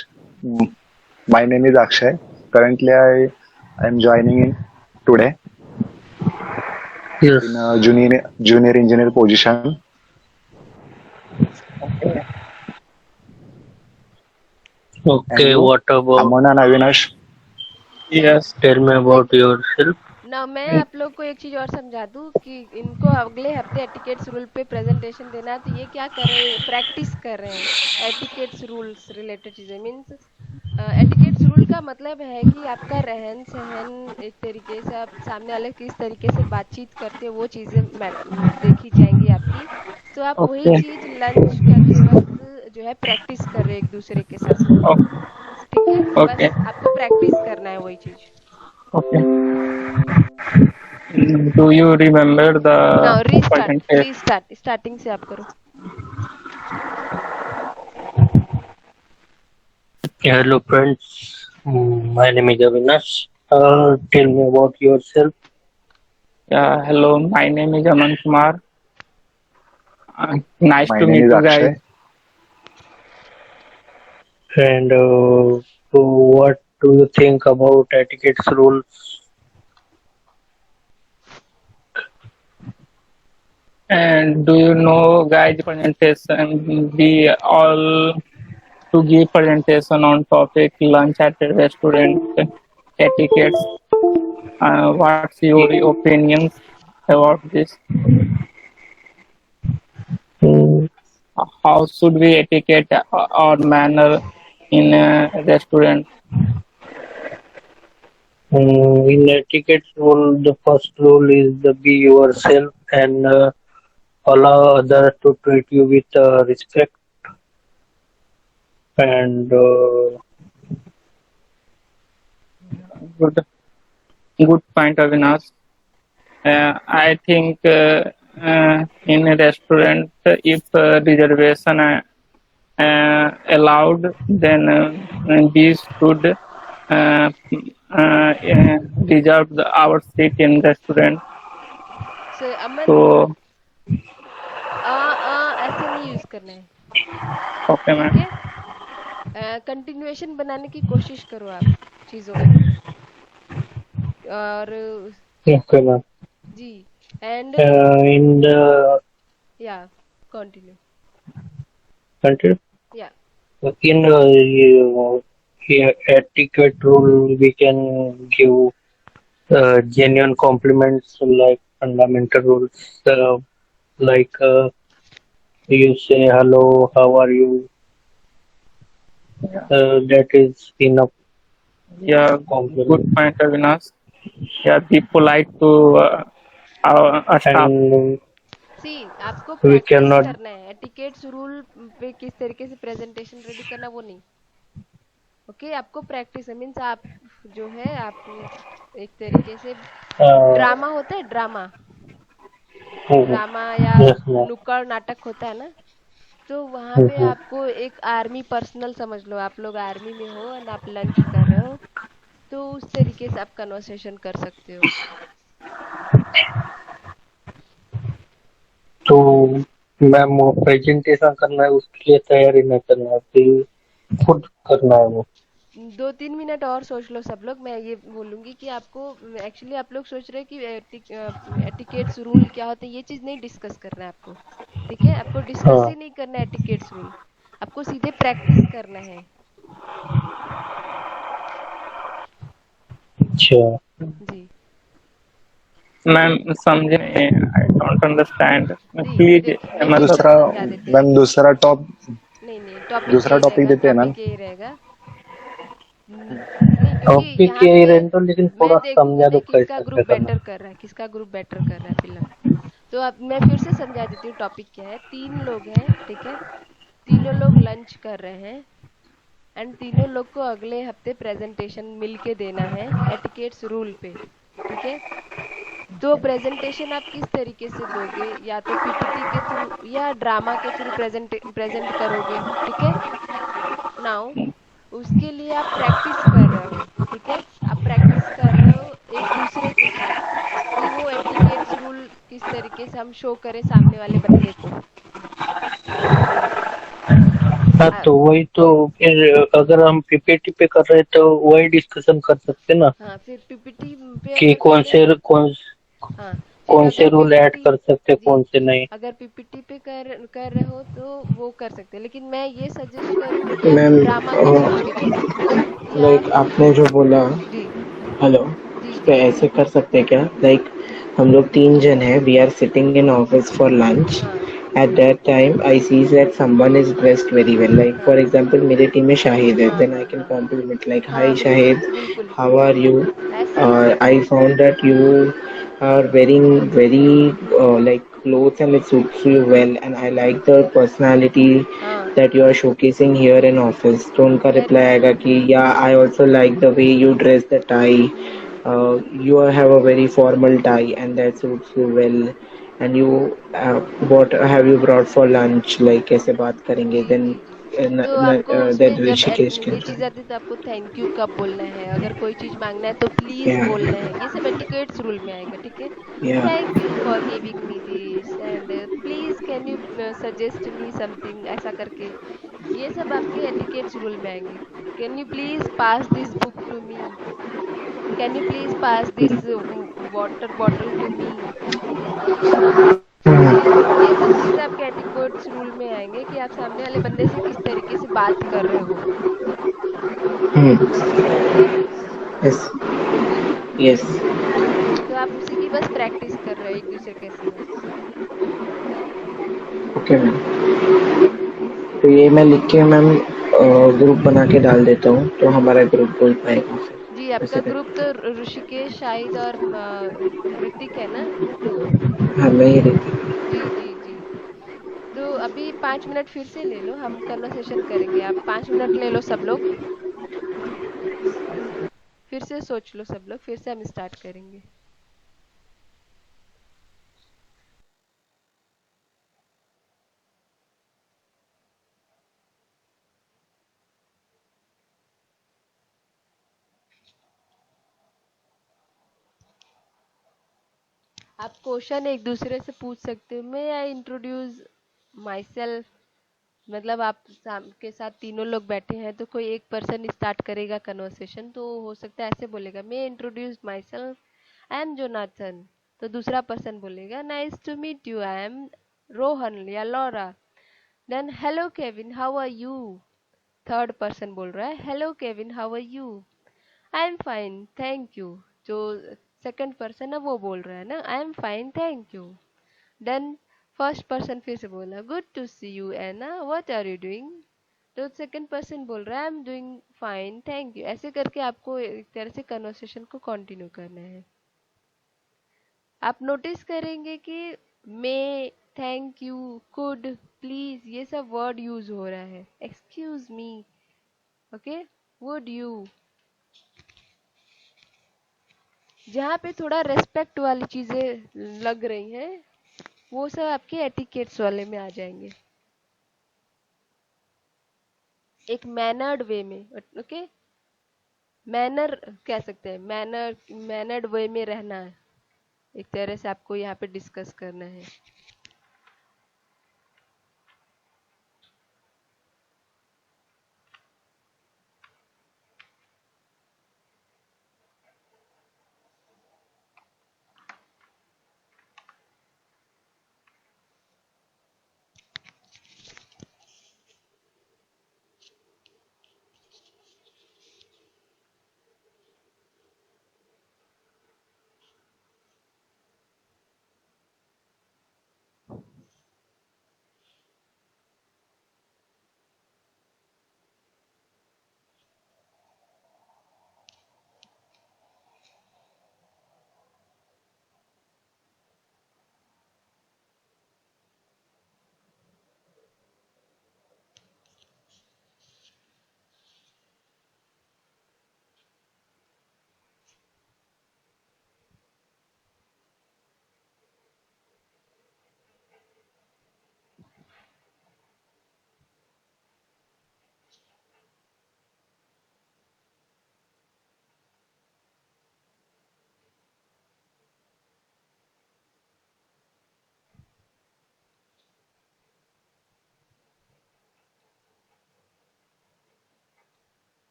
My name is Akshay. Currently, I am joining in today Yes. in a junior engineer position. And Okay, you, what about, Aman and Avinash? Yes. tell me about yourself. ना मैं आप लोग को एक चीज और समझा दूं कि इनको अगले हफ्ते एटिकेट्स रूल पे प्रेजेंटेशन देना है, तो ये क्या कर रहे हैं, प्रैक्टिस कर रहे हैं एटिकेट्स रूल्स रिलेटेड चीजें। मीन्स एटिकेट्स रूल का मतलब है कि आपका रहन सहन, एक तरीके से आप सामने वाले किस तरीके से बातचीत करते हो, वो चीजें देखी जाएंगी आपकी। तो आप वही Okay. चीज लंच करते वक्त जो है प्रैक्टिस कर रहे हैं एक दूसरे के साथ। ठीक है, बस Okay. आपको प्रैक्टिस करना है वही चीज। Okay. Do you remember the हाँ, percentage? स्टार्टिंग से आप करो। Hello, friends. My name is Avinash. Tell me about yourself. Hello, my name is Aman Kumar. Nice My to name meet is you guys. Akshay. And so what do you think about etiquette's rules? And do you know, guys, presentation? We all to give presentation on topic lunch at a restaurant etiquettes. What's your opinions about this? Mm, How should we etiquette or manner in a restaurant? in etiquette's rule, the first rule is the be yourself and allow others to treat you with respect. And Good, good point, Avinash. I think in a restaurant, if reservation allowed, then we should reserve our seat in restaurant. So Aman, So, ऐसे नहीं use करना है। okay, ठीक ma'am. है, continuation बनाने की कोशिश करो आप चीजों में। और okay, ma'am. जी, एंड In the या कंटिन्यू country, या in here etiquette rule, we can give genuine compliments like fundamental rules, like you say hello, how are you? That is enough Yeah, good compliment. point, Avinash. Yeah, be polite to our staff. And सी, आपको we practice cannot करना है etiquettes rule पे, किस तरीके से presentation ready करना वो नहीं। ओके, आपको प्रैक्टिस है। मीन्स आप जो है, आप एक तरीके से uh, ड्रामा होता है, ड्रामा mhm. ड्रामा या Yes, ma'am. नुक्कड़ नाटक होता है ना, तो वहाँ पे Mhm. आपको एक आर्मी पर्सनल समझ लो, आप लोग आर्मी में हो और आप लंच कर रहे हो, तो उस तरीके से आप कन्वर्सेशन कर सकते हो। तो मैम वो प्रेजेंटेशन करना है उसके लिए तैयारी नहीं करना है, फिर खुद करना है वो। 2-3 मिनट और सोच लो सब लोग। मैं ये बोलूंगी कि आपको एक्चुअली आप लोग सोच रहे हैं कि एटिकेट्स रूल क्या होते हैं, ये चीज़ नहीं डिस्कस करना है आपको। ठीक है, आपको डिस्कस हाँ, ही नहीं करना है एटिकेट्स रूल, आपको सीधे प्रैक्टिस करना है। अच्छा। जी मैम समझे नहीं, आई डोंट अंडरस्टैंड जी, प्लीज। देखिए मतलब सब दूसरा समझा देते हैं। मैम नहीं नहीं, टॉपिक दूसरा यही टॉपिक रहेगा, देते हैं मैम। टॉपिक यही रहेगा। नहीं, क्योंकि टॉपिक यहाँ यही पे रहने दो, लेकिन मैं थोड़ा देखूंगा समझा ना दो किसका कैसा क्या ग्रुप करना। बेटर कर रहा है, किसका ग्रुप बेटर कर रहा है फिलहाल। तो अब मैं फिर से समझा देती हूँ टॉपिक क्या है। 3 लोग हैं, ठीक है, तीनों लोग लंच कर रहे हैं एंड तीनों लोग को अगले हफ्ते प्रेजेंटेशन मिलके देना है एटिकेट्स रूल पे, ठीक है। तो प्रेजेंटेशन आप किस तरीके से दोगे, या तो पीपीटी के थ्रू या ड्रामा के थ्रू प्रेजेंट करोगे, ठीक है। नाउ उसके लिए आप प्रैक्टिस कर रहे हो, ठीक है, आप प्रैक्टिस कर रहे हो एक दूसरे के साथ कि वो एटिकेट्स रूल किस तरीके से हम शो करें सामने वाले बंदे को। हाँ, आ, तो वही तो फिर अगर हम पीपीटी पे कर रहे हैं तो वही डिस्कशन कर सकते ना, हाँ, फिर पीपीटी पे कि अगर करें, हाँ, फिर कौन से अगर रूल ऐड पीपीटी, कर सकते हैं, जी, कौन से नहीं। अगर पीपीटी पे कर रहे हो तो वो कर सकते हैं, लेकिन मैं ये सजेस्ट करूंगी कि आप मैम ड्रामा के थ्रू भी कर सकते हो कि लाइक आप, आपने जो बोला, जी हेलो, जी इस पे जी ऐसे कर सकते हैं क्या? लाइक हम लोग 3 जन हैं, we are sitting in office for lunch. हाँ at that time I see that someone is dressed very well, like हाँ फॉर एग्जांपल मेरे टीम में शाहिद है, हाँ देन आई हाँ कैन हाँ कॉम्प्लीमेंट लाइक हाय हाँ, बिल्कुल शाहिद, बिल्कुल, हाउ आर यू, ऐसे ही कर I सकते हैं। found that you are wearing very like clothes and it suits you well, and I like the personality हाँ, that you are showcasing here in office. तो उनका वेरी reply नाइस। आएगा कि yeah, I also like the way you dress the tie. Hmm, You have a very formal tie and that suits you well. And you what have you brought for lunch? Like कैसे बात करेंगे? जी Then जी जी। तो आपको that उसमें जब ऋषिकेश ये can चीज join. आती है तो आपको थैंक यू कब बोलना है, अगर कोई चीज मांगना है तो प्लीज Yeah, बोलना है, ये सब एटिकेट्स रूल में आएगा, ठीक है। yeah. Thank you for giving me this and please can you suggest me something, ऐसा करके ये सब आपके एटिकेट्स रूल में आएंगे। Can you please pass this book to me, can you please pass this water bottle to me, ये सब चीजें आपके एटिकेट्स रूल में आएंगे कि आप सामने वाले बंदे से किस तरीके से बात कर रहे हो, Hmm. ठीक है। Yes. जी, Yes. तो आप उसी की बस प्रैक्टिस कर रहे हो एक दूसरे के साथ। ओके मैम, तो ये मैं लिख के मैम ग्रुप बना के डाल देता हूँ तो हमारा ग्रुप बोल पाएगा जी, फिर आपका ऐसे ग्रुप करके। तो ऋषिकेश, शाहिद और ऋतिक है ना। हाँ मैं ये लिख। जी जी जी। तो अभी 5 मिनट फिर से ले लो, हम कन्वर्सेशन करेंगे, आप 5 मिनट ले लो सब लोग, फिर से सोच लो सब लोग, फिर से हम स्टार्ट करेंगे। आप क्वेश्चन एक दूसरे से पूछ सकते हो। मैं आई इंट्रोड्यूस माई सेल्फ, मतलब आप के साथ तीनों लोग बैठे हैं तो कोई एक पर्सन स्टार्ट करेगा कन्वर्सेशन, तो हो सकता है ऐसे बोलेगा, मैं introduce myself, I am Jonathan. तो दूसरा पर्सन बोलेगा, nice to meet you, I am Rohan या Laura. Then hello Kevin, how are you. Third person बोल रहा है, hello Kevin, how are you, I am fine thank you. जो second person है वो बोल रहा है ना, I am fine thank you. Then first person फिर से बोला, good to see you Anna, what are you doing. तो सेकंड पर्सन बोल रहा है, I am doing fine thank you. ऐसे करके आपको एक तरह से कन्वर्सेशन को कंटिन्यू करना है। आप नोटिस करेंगे कि मे, थैंक यू, कुड, प्लीज, ये सब वर्ड यूज हो रहा है, excuse me, okay, would you. जहाँ पे थोड़ा रेस्पेक्ट वाली चीजें लग रही हैं वो सब आपके एटिकेट्स वाले में आ जाएंगे, एक मैनर्ड वे में, ओके। मैनर कह सकते हैं, मैनर्ड वे में रहना है, एक तरह से आपको यहाँ पे डिस्कस करना है।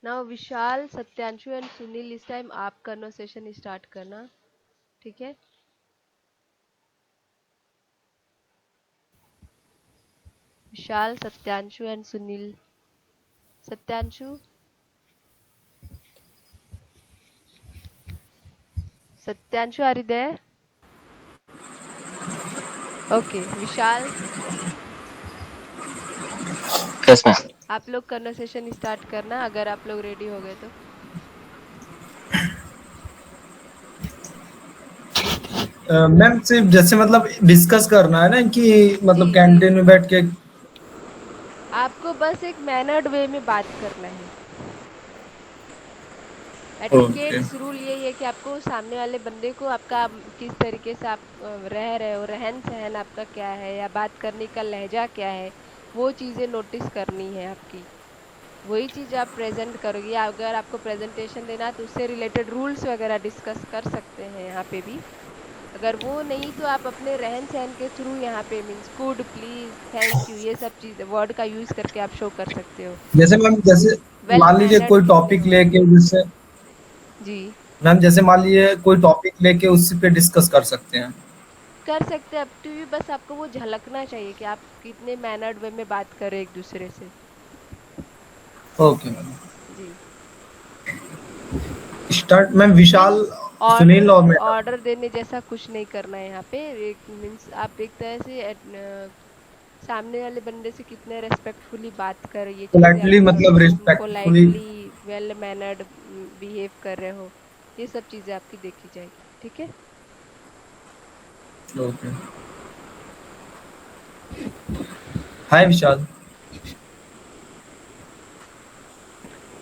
नाउ विशाल, सत्यांशु एंड सुनील, इस टाइम आप कन्वर्सेशन स्टार्ट करना, ठीक है? Vishal, Satyanshu and Sunil. Satyanshu, Satyaanshu, are you there? Okay, Vishal, yes ma'am. आप लोग कन्वर्सेशन स्टार्ट करना अगर आप लोग रेडी हो गए तो. मैम सिर्फ जैसे मतलब डिस्कस करना है ना कि मतलब जी, कैंटीन में बैठ के आपको बस एक मैनर्ड वे में बात करना है. ओके एटिकेट्स रूल यही है कि आपको सामने वाले बंदे को आपका किस तरीके से आप रह रहे हो, रहन सहन आपका क्या है, या बात करने का लहजा क्या है, वो चीज़ें नोटिस करनी है आपकी. वही चीज़ आप प्रेजेंट करोगे. या अगर आपको प्रेजेंटेशन देना है तो उससे रिलेटेड रूल्स वगैरह डिस्कस कर सकते हैं यहाँ पे भी. अगर वो नहीं तो आप अपने रहन सहन के थ्रू यहाँ पे means good, please, thank you, ये सब चीज़ वर्ड का यूज़ करके आप शो कर सकते हो. जैसे मैम जैसे वेल मान लीजिए मैनर्ड कोई कितने टॉपिक हो. लेके जैसे जी, मैम जैसे मान लीजिए कोई टॉपिक लेके उसी पे डिस्कस कर सकते हैं. कर सकते हैं अप टू यू. बस आपको वो झलकना चाहिए कि आप कितने मैनर्ड वे में बात करें एक दूसरे से. Okay ma'am. जी, start ma'am. Vishal, means Sunil और मैं. ऑर्डर देने जैसा कुछ नहीं करना है यहाँ पे. एक मीन्स आप एक तरह से सामने वाले बंदे से कितने रेस्पेक्टफुली बात कर, ये चीज़ें पोलाइटली मतलब आपकी respectfully. Politely well mannered behave कर रहे हो, ये सब चीज़ें आपकी देखी जाएगी. ठीक है? ओके. हाय विशाल.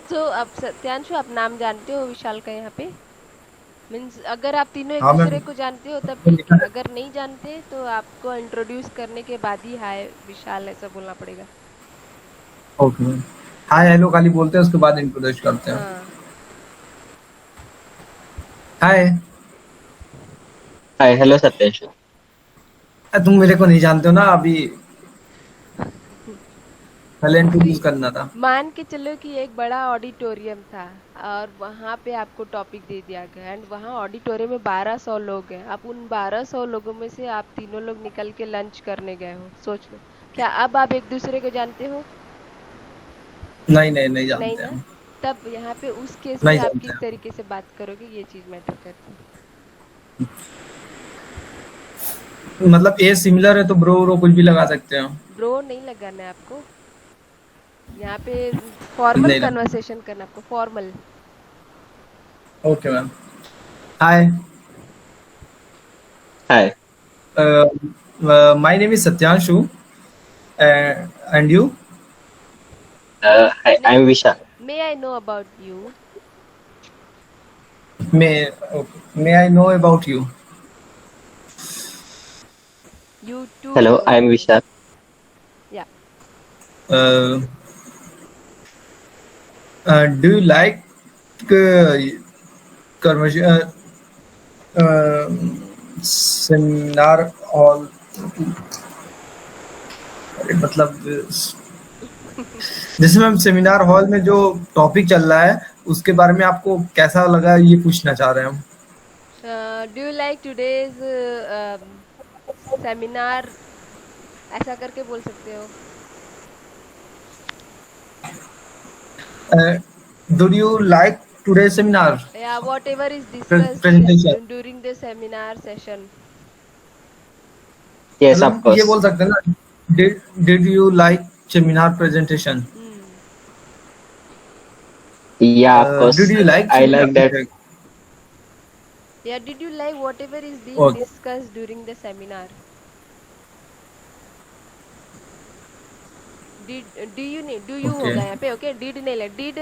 तो अब सत्यांशु, आप नाम जानते हो विशाल का यहाँ पे? मीन्स अगर आप तीनों एक हाँ मैम. दूसरे को जानते हो तब ठीक है, अगर नहीं जानते तो आपको इंट्रोड्यूस करने के बाद ही हाय विशाल ऐसा बोलना पड़ेगा. Okay ma'am. हाय हेलो खाली बोलते हैं उसके बाद इंट्रोड्यूस करते हैं. हाँ, हाय. Hi hello Satyesh. तुम मेरे को नहीं जानते हो ना अभी. पहले इंट्रोड्यूस करना था. मान के चलो कि एक बड़ा ऑडिटोरियम था और वहाँ पे आपको टॉपिक दे दिया गया एंड वहाँ ऑडिटोरियम में 1200 लोग हैं. आप उन 1200 लोगों में से आप तीनों लोग निकल के लंच करने गए हो. सोच लो, क्या अब आप एक दूसरे को जानते हो? नहीं नहीं नहीं नहीं जानते ना. हम. तब यहाँ पे उस केस में नहीं आप जानते किस हम. तरीके से बात करोगे, ये चीज मैटर करती है. मतलब ए सिमिलर है तो ब्रो ब्रो कुछ भी लगा सकते हो. ब्रो नहीं लगाना है आपको यहाँ पे. फॉर्मल नहीं लगा. कन्वर्सेशन करना आपको, formal. Okay ma'am. Hi. Hi. My name is Satyanshu and you. Hi I am Vishal. May I know about you. May I know about you. You too hello know I am about me. Vishal. Yeah. Do you like conversation seminar hall. मतलब जैसे ma'am seminar hall में जो topic चल रहा है उसके बारे में आपको कैसा लगा ये पूछना चाह रहे हैं हम. Do you like today's seminar? ऐसा करके बोल सकते हो. Do you like today's seminar Yeah, whatever is discussed presentation. during the seminar session. Yes of मतलब कोर्स. ये बोल सकते हैं ना. Did you like seminar presentation. या of course. Did you like I like that. seminar? Yeah, did you like whatever is being Okay. discussed during the seminar? Do you नहीं, do you Okay. होगा यहाँ पे. Okay, did नहीं लग. did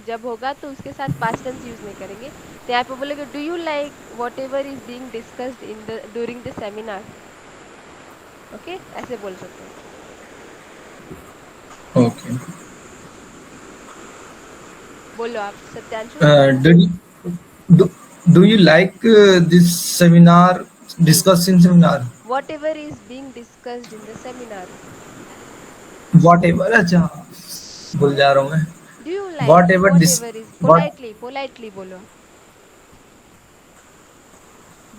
जब होगा तो उसके साथ past tense यूज नहीं करेंगे. तो यहाँ पे बोलेगे do you like whatever is being discussed in the during the seminar. Okay, ऐसे बोल सकते हैं. Okay. बोलो आप Satyanshu. Do you like this seminar discussed in seminar. Whatever is being discussed in the seminar. Whatever. अच्छा भूल जा रहा हूँ मैं. Do you like whatever this whatever is what politely bolo.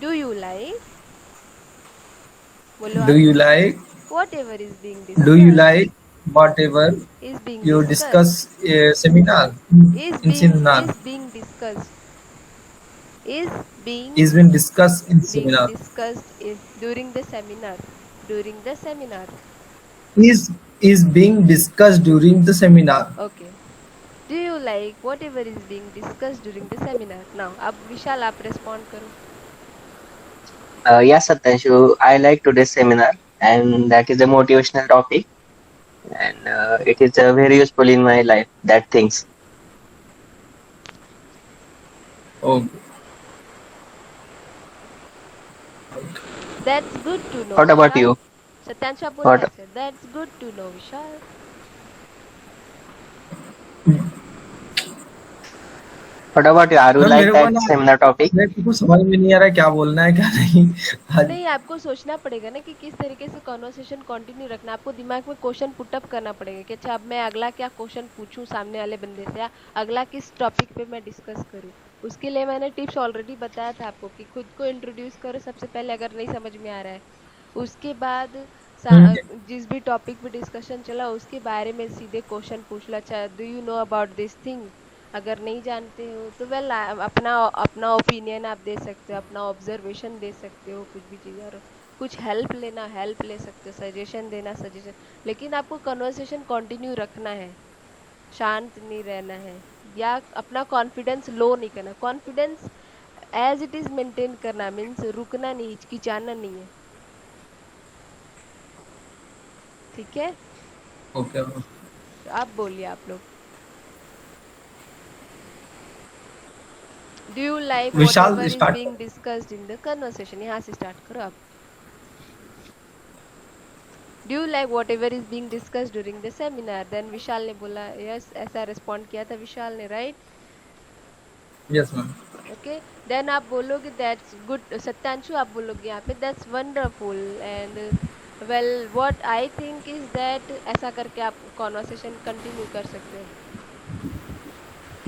Do you like bolo do आप you like whatever is being do you discussed like whatever is being you discussed discuss seminar in seminar is being discussed is being is been discussed in being seminar discussed during the seminar. is being discussed during the seminar. Okay. Do you like whatever is being discussed during the seminar? Now, अब विशाल आप respond करो. Yes, Satyanshu, I like today's seminar, and that is a motivational topic, and it is very useful in my life. That things. Oh, That's good to know, What about Vishal. you? Satyansh आप बोलना What ऐसे. That's good to know, Vishal. What about you? Are you ma'am like मेरे को that ना seminar topic? मेरे को कुछ समझ में नहीं आ रहा है क्या बोलना है क्या नहीं आज। नहीं आपको सोचना पड़ेगा ना कि किस तरीके से कॉन्वर्सेशन कंटिन्यू रखना. आपको दिमाग में क्वेश्चन पुटअप करना पड़ेगा कि अच्छा अब मैं अगला क्या क्वेश्चन पूछूं सामने वाले बंदे से या अगला किस टॉपिक पे मैं डिस्कस करूं. उसके लिए मैंने टिप्स ऑलरेडी बताया था आपको कि खुद को इंट्रोड्यूस करो सबसे पहले अगर नहीं समझ में आ रहा है. उसके बाद जिस भी टॉपिक पे डिस्कशन चला उसके बारे में सीधे क्वेश्चन पूछ लो. अच्छा do you know about this thing. अगर नहीं जानते हो तो वेल अपना अपना ओपिनियन आप दे सकते हो, अपना ऑब्जर्वेशन दे सकते हो, कुछ भी चीज़. और कुछ हेल्प लेना हेल्प ले सकते हो, सजेशन देना सजेशन. लेकिन आपको कन्वर्सेशन कंटिन्यू रखना है, शांत नहीं रहना है या अपना कॉन्फिडेंस लो नहीं करना. Confidence as it is maintain करना मीन्स रुकना नहीं, हिचकिचाना नहीं है. ठीक है. ओके तो आप बोलिए आप लोग. Do you like Vishal whatever is start being discussed in the conversation? यहाँ से स्टार्ट करो आप. Do you like whatever is being discussed during the seminar? Then विशाल ने बोला yes, ऐसा respond किया था विशाल ने, right? Yes ma'am Okay. Then आप बोलोगे that's good. सत्यांशु आप बोलोगे यहाँ पे that's wonderful and well what I think is that ऐसा करके आप conversation continue कर सकते हो.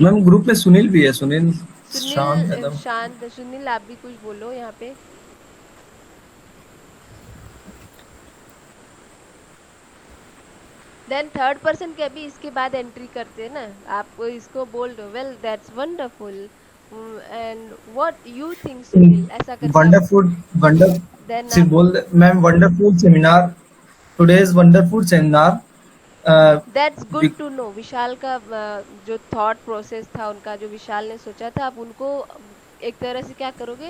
मैम ग्रुप में सुनील भी है सुनील शांत है सुनील एकदम। शांत. सुनील आप भी कुछ बोलो यहाँ पे. देन थर्ड पर्सन के भी इसके बाद एंट्री करते हैं ना. आप इसको बोल दो well that's wonderful and what you think Sunil ऐसा करके आप. वंडरफुल वंडर देन सिर्फ आप बोल ma'am wonderful seminar today's wonderful seminar that's good to know. Vishal का जो थॉट प्रोसेस था उनका, जो विशाल ने सोचा था, आप उनको एक तरह से क्या करोगे,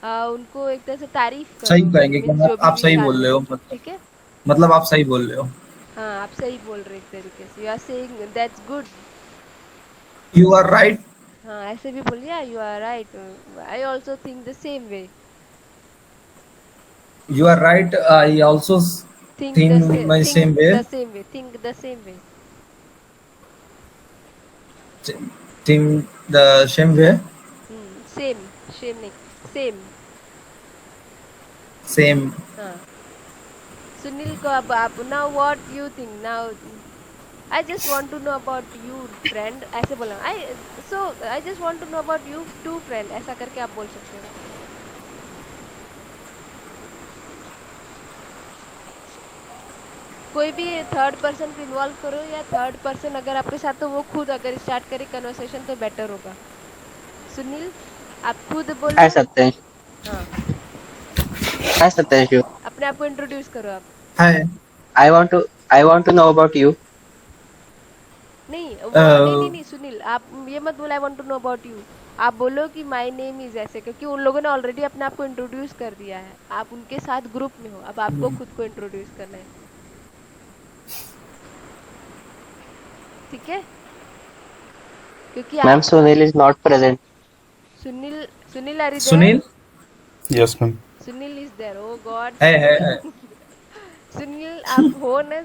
उनको एक तरह से तारीफ सही करो कहेंगे मीन्स क्या जो भी आप सही विशाल बोल ने. रहे हो ठीक है. मतलब आप सही बोल रहे हो हाँ आप सही बोल रहे एक तरीके से. You are saying that's good. You are right हाँ ऐसे भी बोलिए you are right. I also think the same way. You are right I also think the think same my same way think the same way. Think the same way same नहीं same. Same हाँ सुनील को अब आप now what you think now. I just want to know about you friend ऐसे बोला. I just want to know about you too friend ऐसा करके आप बोल सकते हो. कोई भी थर्ड पर्सन को इन्वॉल्व करो या थर्ड पर्सन अगर आपके साथ तो वो खुद अगर स्टार्ट करे कन्वर्सेशन तो बेटर होगा. सुनील आप खुद Hi, बोलो. Satyanshu. हाँ Hi, Satyanshu. अपने आप को इंट्रोड्यूस करो आप. है I want to know about you. नहीं वो नहीं सुनील आप ये मत बोला I want to know about you. आप बोलो कि माय नेम इज ऐसे, क्योंकि उन लोगों ने ऑलरेडी अपने आप को इंट्रोड्यूस कर दिया है. आप उनके साथ ग्रुप में हो, अब आपको खुद को इंट्रोड्यूस करना है. ठीक है. क्योंकि Ma'am, Sunil is not present. Sunil are Sunil Yes, ma'am. Sunil is there. Oh God. है सुनील आप हो ना.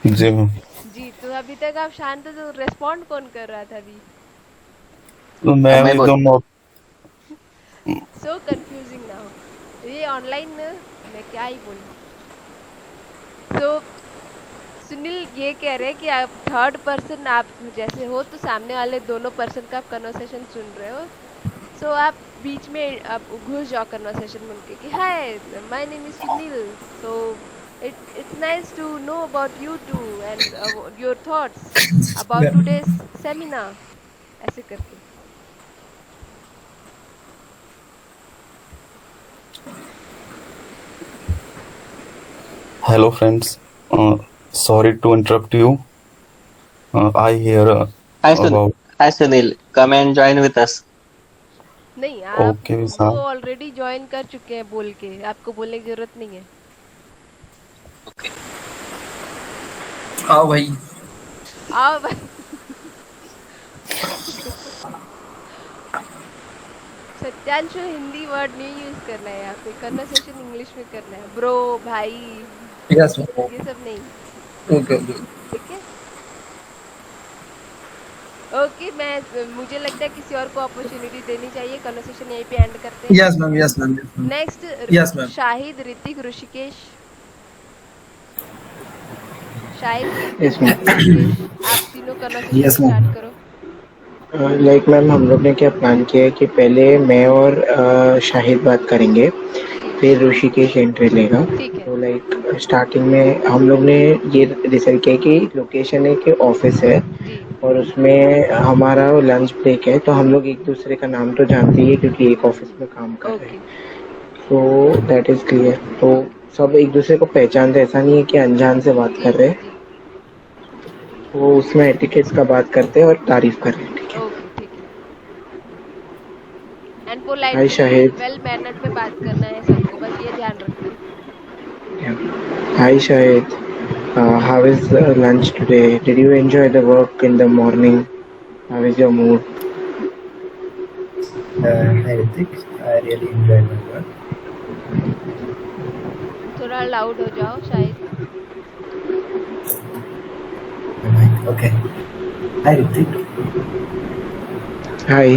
जी मैम. जी तो अभी तक आप शांत हो, तो रेस्पॉन्ड कौन कर रहा था अभी. तो मैम मैं ये बोल- दोनों सो कंफ्यूजिंग ना हो ये ऑनलाइन मैं क्या ही बोलूं. सुनील ये कह रहे हैं कि आप थर्ड पर्सन आप जैसे हो तो सामने वाले दोनों पर्सन का आप कन्वर्सेशन सुन रहे हो, सो आप बीच में आप घुस जाओ कन्वर्सेशन में उनके कि hi my name is Sunil, so it's nice to know about you too and your thoughts about today's seminar, ऐसे करके. Hello, friends. Sorry to interrupt you. I hear Hi, Sunil. about. Hi, Sunil. Come and join with us. नहीं, आप Okay, वो Vishal. Already join कर चुके हैं बोल के, आपको बोलने की जरूरत नहीं है. आओ भाई. आओ भाई. सत्यांशु हिंदी वर्ड नहीं यूज करना है यहाँ पे, कन्वर्सेशन इंग्लिश में करना है. ब्रो, भाई, यस. ये सब नहीं. Okay okay. ठीक है. ओके, मुझे लगता है किसी और को अपॉर्चुनिटी देनी चाहिए. कन्वर्सेशन यहीं पे एंड करते हैं. Yes ma'am. Yes ma'am. Next Yes, ma'am. Shahid, Hrithik, Rishikesh. Shahid, Yes, ma'am. Rishikesh, आप तीनों कन्वर्सेशन Yes, ma'am. स्टार्ट करो. लाइक मैम हम लोग ने क्या प्लान किया है कि पहले मैं और शाहिद बात करेंगे, फिर ऋषिकेश एंट्री लेगा. ठीक है. तो लाइक स्टार्टिंग में हम लोग ने ये डिसाइड किया कि लोकेशन है कि ऑफिस है जी. और उसमें हमारा लंच ब्रेक है, तो हम लोग एक दूसरे का नाम तो जानते ही है क्योंकि एक ऑफिस में काम कर रहे ओके. हैं. तो दैट इज क्लियर. तो सब एक दूसरे को पहचानते हैं, ऐसा नहीं है कि अनजान से बात जी कर रहे जी हैं. जी. वो उसमें एटिकेट्स का बात करते हैं और तारीफ कर रहे हैं. ठीक है. ओके, ठीक है. And hi politely Shahid. Well mannered में बात करना है सबको, बस ये ध्यान रखना है. Hi Shahid. How is lunch today? Did you enjoy the work in the morning? How is your mood? Hi Ritik, I really enjoyed my work. थोड़ा लाउड हो जाओ Shahid. Okay. Hi Ritik. Hi.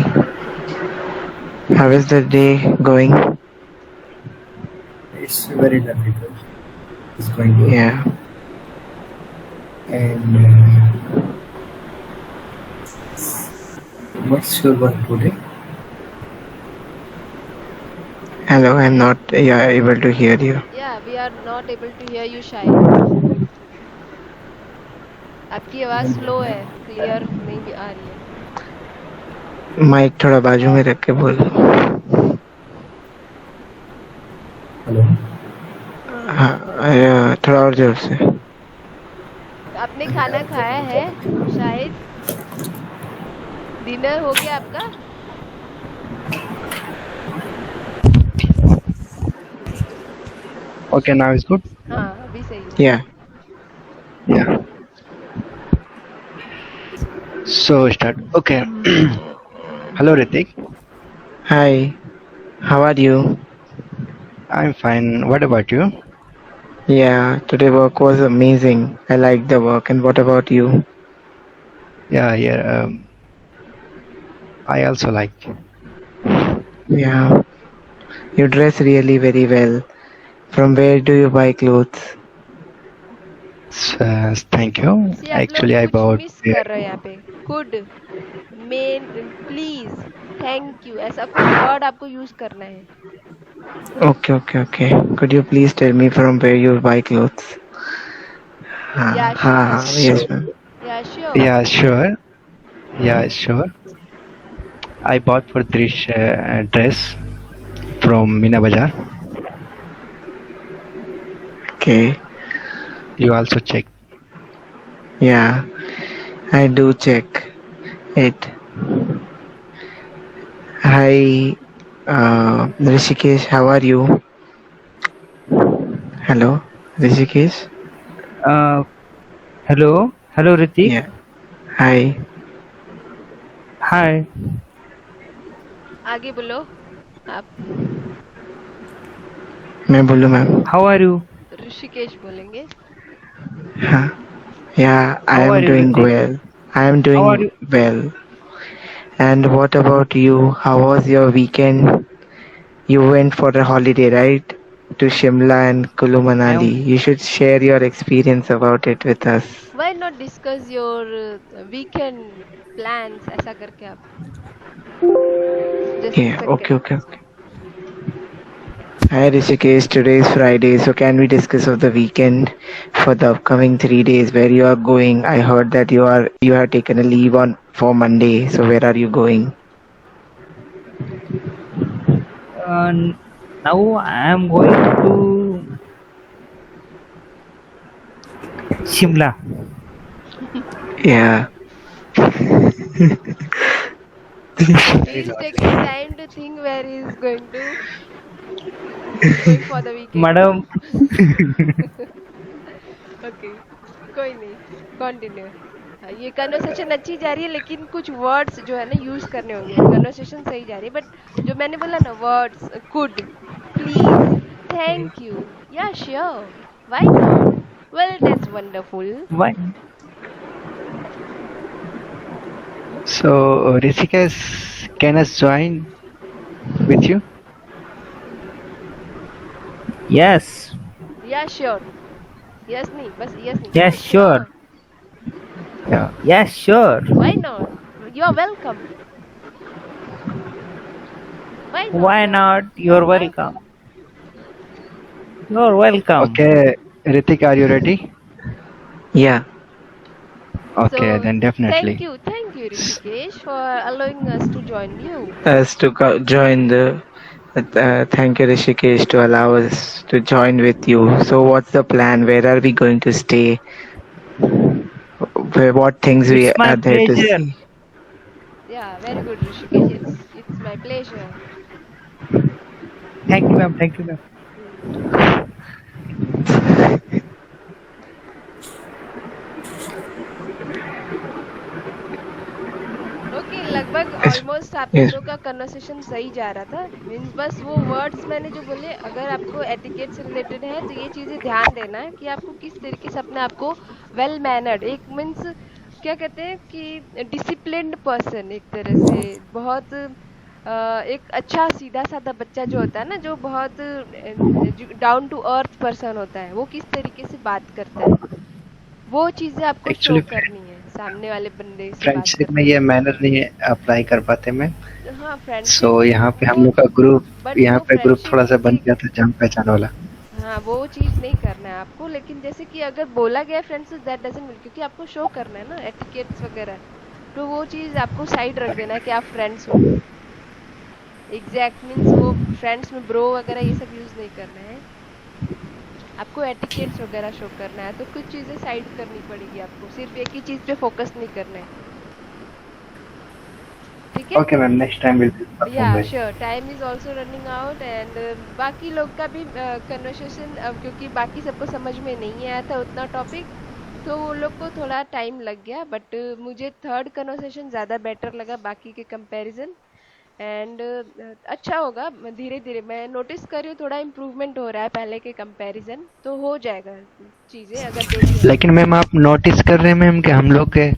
How is the day going? It's very difficult. It's going good. Yeah. And what's your work today? Hello, I'm not able to hear you. Yeah, we are not able to hear you Shahid. आपकी आवाज slow है, clear नहीं आ रही है. Mic थोड़ा बाजू में रख के बोल. Hello. हाँ, थोड़ा और जोर से. आपने खाना खाया है शाहिद? डिनर हो गया आपका? Okay, now it's good. हाँ, अभी सही है. Yeah. Yeah. So start. Okay. Hello Ritik. Hi. How are you? I'm fine. What about you? Yeah, today work was amazing. I liked the work. And what about you? Yeah. I also like. Yeah. You dress really very well. From where do you buy clothes? Thank you. See, आप Actually, I लोग कुछ bought. Miss कर रहे हैं यहाँ पे. Could, main, please, thank you, ऐसा कुछ वर्ड आपको यूज करना है. Okay. Could you please tell me from where you buy clothes? Yeah, हाँ, sure. yes ma'am. Yeah, sure. Yeah, sure. Yeah, sure. I bought for this dress from Mina Bazaar. Okay. You also check. Yeah, I do check it. Hi, Rishikesh, how are you? Hello, Rishikesh? Hello Ritik. Yeah. Hi. Hi. आगे बोलो आप. मैं बोलूँ ma'am? How are you? Rishikesh बोलेंगे. हाँ. Yeah, I How are am you, doing Ritik? well. I am How are doing you? well. And what about you? How was your weekend? You went for a holiday, right? to Shimla and Kulu Manali. You should share your experience about it with us. Why not discuss your weekend plans ऐसा करके आप suggest कर Yeah, सकते okay, हैं. okay, okay. Hi Rishikesh, today is Friday, so can we discuss of the weekend for the upcoming 3 days where you are going? I heard that you have taken a leave on for Monday, so where are you going? Now I am going to Shimla. Yeah. He's taking time to think where he's going for the weekend. Madam, okay कोई नहीं continue. ये conversation अच्छी जा रही है लेकिन कुछ words जो है ना यूज करने होंगे. कन्वर्सेशन सही जा रही है बट जो मैंने बोला ना words could please thank you या sure why not well that's wonderful. why? So, Rishikesh, can us join with you? Yes, या श्योर यस नहीं बस यस नहीं. yes, sure. Yeah. Yes, sure. Why not you are welcome. Why not? You're welcome. You're welcome. Okay, Ritik, are you ready? Yeah. Okay, So, then definitely. Thank you, Rishikesh, for allowing us to join you. Us to join the. Thank you, Rishikesh, to allow us to join with you. So, what's the plan? Where are we going to stay? What things we It's my are there to pleasure. see? Yeah, very good, Rishikesh. It's my pleasure. Thank you, ma'am. Thank you, ma'am. Okay लगभग almost आप Yes. लोगों का conversation सही जा रहा था. Means बस वो वर्ड्स मैंने जो बोले अगर आपको एटिकेट से रिलेटेड है तो ये चीज़ें ध्यान देना है कि आपको किस तरीके से अपने आप को वेल मैनर्ड एक मीन्स क्या कहते हैं कि डिसिप्लिन्ड पर्सन एक तरह से बहुत एक अच्छा सीधा साधा बच्चा जो होता है ना जो बहुत डाउन टू अर्थ पर्सन होता है वो किस तरीके से बात करता है वो चीज़ें आपको शो Actually, करनी है सामने वाले बंदे से बात फ्रेंडशिप करते में ये मैनर नहीं अप्लाई कर पाते मैं. हाँ फ्रेंडशिप सो यहाँ पे हम लोग का ग्रुप बट यहाँ वो पे ग्रुप फ्रेंडशिप थोड़ा सा बन गया था जान पहचान वाला. हाँ वो चीज़ नहीं करना है आपको लेकिन जैसे कि अगर बोला गया फ्रेंड्स दैट डजंट मीन क्योंकि आपको शो करना है ना एटिकेट्स वगैरह तो वो चीज़ आपको साइड रख देना है कि आप फ्रेंड्स हो. एग्जैक्ट मीन्स वो फ्रेंड्स में ब्रो वगैरह ये सब यूज़ नहीं करना है. आपको एटिकेट्स वगैरह शो करना है तो कुछ चीज़ें साइड करनी पड़ेगी आपको सिर्फ एक ही चीज़ पे फोकस नहीं करना है. ठीक है. Okay, ma'am. Next time we'll do या sure time is also running out and बाकी लोग का भी कन्वर्सेशन क्योंकि बाकी सबको समझ में नहीं आया था उतना टॉपिक तो वो लोग को थोड़ा टाइम लग गया बट मुझे थर्ड कन्वर्सेशन ज़्यादा बेटर लगा बाकी के कंपैरिजन एंड अच्छा होगा धीरे धीरे मैं नोटिस कर रही हूँ थोड़ा इम्प्रूवमेंट हो रहा है पहले के कंपैरिजन तो हो जाएगा चीज़ें अगर देखें. लेकिन मैम आप नोटिस कर रहे हैं मैम कि हम लोग के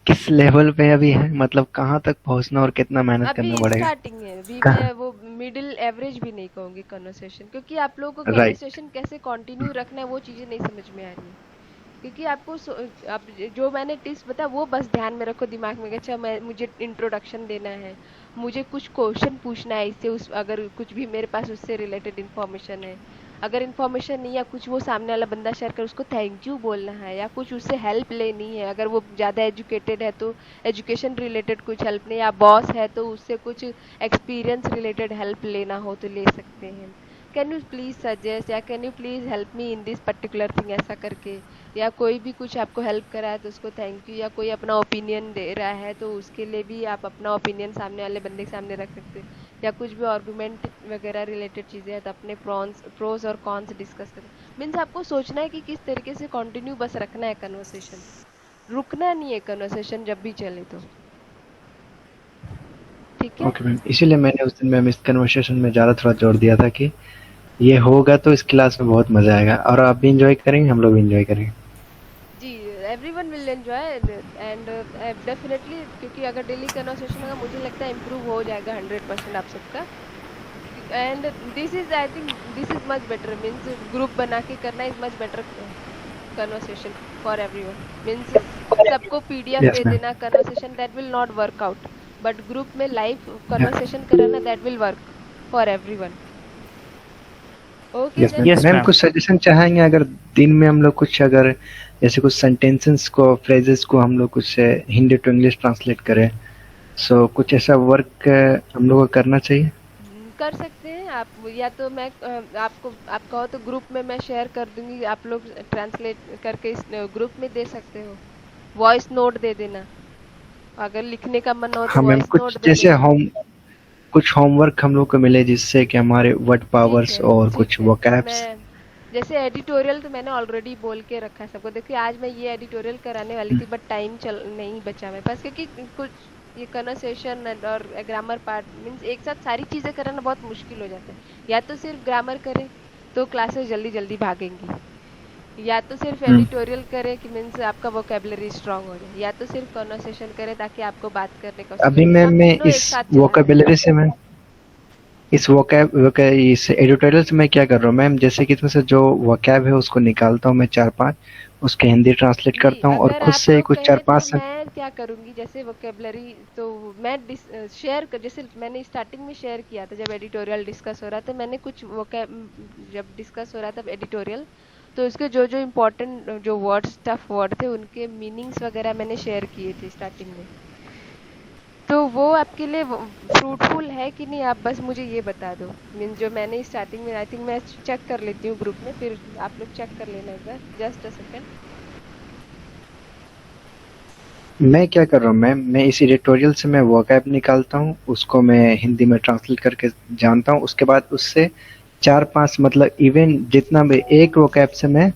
किस लेवल पे अभी है मतलब कहाँ तक पहुँचना और कितना मेहनत अभी करना पड़ेगा. स्टार्टिंग है अभी कहाँ? मैं वो मिडिल एवरेज भी नहीं कहूँगी कन्वर्सेशन क्योंकि आप लोगों को Right. कन्वर्सेशन कैसे कंटिन्यू रखना है वो चीज़ें नहीं समझ में आ रही है क्योंकि आपको आप जो मैंने टिप्स बताया वो बस ध्यान में रखो दिमाग में कि अच्छा मुझे इंट्रोडक्शन देना है मुझे कुछ क्वेश्चन पूछना है इससे उस अगर कुछ भी मेरे पास उससे रिलेटेड इन्फॉर्मेशन है अगर इन्फॉर्मेशन नहीं या कुछ वो सामने वाला बंदा शेयर कर उसको थैंक यू बोलना है या कुछ उससे हेल्प लेनी है अगर वो ज़्यादा एजुकेटेड है तो एजुकेशन रिलेटेड कुछ हेल्प नहीं या बॉस है तो उससे कुछ एक्सपीरियंस रिलेटेड हेल्प लेना हो तो ले सकते हैं. कैन यू प्लीज़ सजेस्ट या can you please help me in this particular thing ऐसा करके या कोई भी कुछ आपको हेल्प करा है तो उसको थैंक यू या कोई अपना ओपिनियन दे रहा है तो उसके लिए भी आप अपना ओपिनियन सामने वाले बंदे के सामने रख सकते हैं या कुछ भी आर्गूमेंट वगैरह रिलेटेड चीज़ें हैं तो अपने प्रोज और कॉन्स डिस्कस करें. मीन्स आपको सोचना है कि किस तरीके से कंटिन्यू बस रखना है कन्वर्सेशन रुकना नहीं है कन्वर्सेशन जब भी चले तो ठीक है. ओके मैम इसीलिए मैंने उस दिन मैम इस कन्वर्सेशन में ज़्यादा थोड़ा जोर दिया था कि ये होगा तो इस क्लास में बहुत मज़ा आएगा और आप भी इंजॉय करेंगे हम लोग भी इंजॉय करेंगे. जी everyone will enjoy and definitely क्योंकि अगर डेली कन्वर्सेशन होगा मुझे लगता है इम्प्रूव हो जाएगा 100% आप सबका and this is I think this is much better means group बना के करना is much better conversation for everyone means सबको पीडीएफ Yes, दे ma'am. देना conversation that will not work out but group में लाइव Yeah. कन्वर्सेशन कराना that will work for everyone okay yes ma'am. Then Yes, ma'am ma'am. कुछ suggestion चाहेंगे अगर दिन में हम लोग कुछ अगर जैसे कुछ सेंटेंसेस को फ्रेजेस को हम लोग कुछ हिंदी टू इंग्लिश ट्रांसलेट करें, सो कुछ ऐसा वर्क हम लोग को करना चाहिए। कर सकते हैं आप या तो मैं आपको आप कहो तो ग्रुप में मैं शेयर कर दूंगी आप लोग ट्रांसलेट करके इस ग्रुप में दे सकते हो वॉइस नोट दे देना अगर लिखने का मन हो तो हाँ मैम, वॉइस कुछ नोट दे जैसे देना कुछ होमवर्क हम लोग को मिले जिससे कि हमारे वर्ड पावर्स और कुछ ठीक है वोकैब्स। मैं जैसे एडिटोरियल तो मैंने ऑलरेडी बोल के रखा है सबको देखिए आज मैं ये एडिटोरियल कराने वाली थी बट टाइम चल नहीं बचा मेरे पास क्योंकि कुछ ये कन्वर्सेशन और ग्रामर पार्ट मीन्स एक साथ सारी चीज़ें कराना बहुत मुश्किल हो जाता है या तो सिर्फ ग्रामर करें तो क्लासेस जल्दी जल्दी भागेंगी या तो सिर्फ एडिटोरियल करें कि मीन्स आपका वोकेबलरी स्ट्रांग हो जाए या तो सिर्फ कन्वर्सेशन करें ताकि आपको बात करने का अभी उसमें मैम हम मैं तीनों एक इस साथ चलाएं वोकेबलरी से मैं इस इस एडिटोरियल से मैं क्या कर रहा हूँ मैम, जैसे कि इसमें से जो वोकैब है उसको निकालता हूँ मैं 4-5, उसके हिंदी ट्रांसलेट जी करता हूँ और अगर खुद आप से लोग कुछ कहें तो 4-5 मैं क्या करूँगी जैसे वोकेबलरी तो मैं शेयर कर जैसे मैंने स्टार्टिंग में शेयर किया था जब एडिटोरियल डिस्कस हो रहा था मैंने कुछ जब डिस्कस हो रहा था एडिटोरियल तो उसके जो जो इम्पोर्टेंट जो वर्ड्स टफ वर्ड थे उनके मीनिंग्स वगैरह मैंने शेयर किए थे स्टार्टिंग में तो वो आपके लिए फ्रूटफुल है कि नहीं आप बस मुझे ये बता दो मीन जो मैंने स्टार्टिंग में आई थिंक मैं चेक कर लेती हूँ ग्रुप में फिर आप लोग चेक कर लेना एक बार जस्ट अ सेकेंड मैं क्या कर रहा हूँ मैम, मैं इस एडिटोरियल से मैं वोकैब निकालता हूँ, उसको मैं हिंदी में ट्रांसलेट करके जानता हूँ, उसके बाद उससे 4-5 मतलब इवन जितना भी एक वोकैब से मैं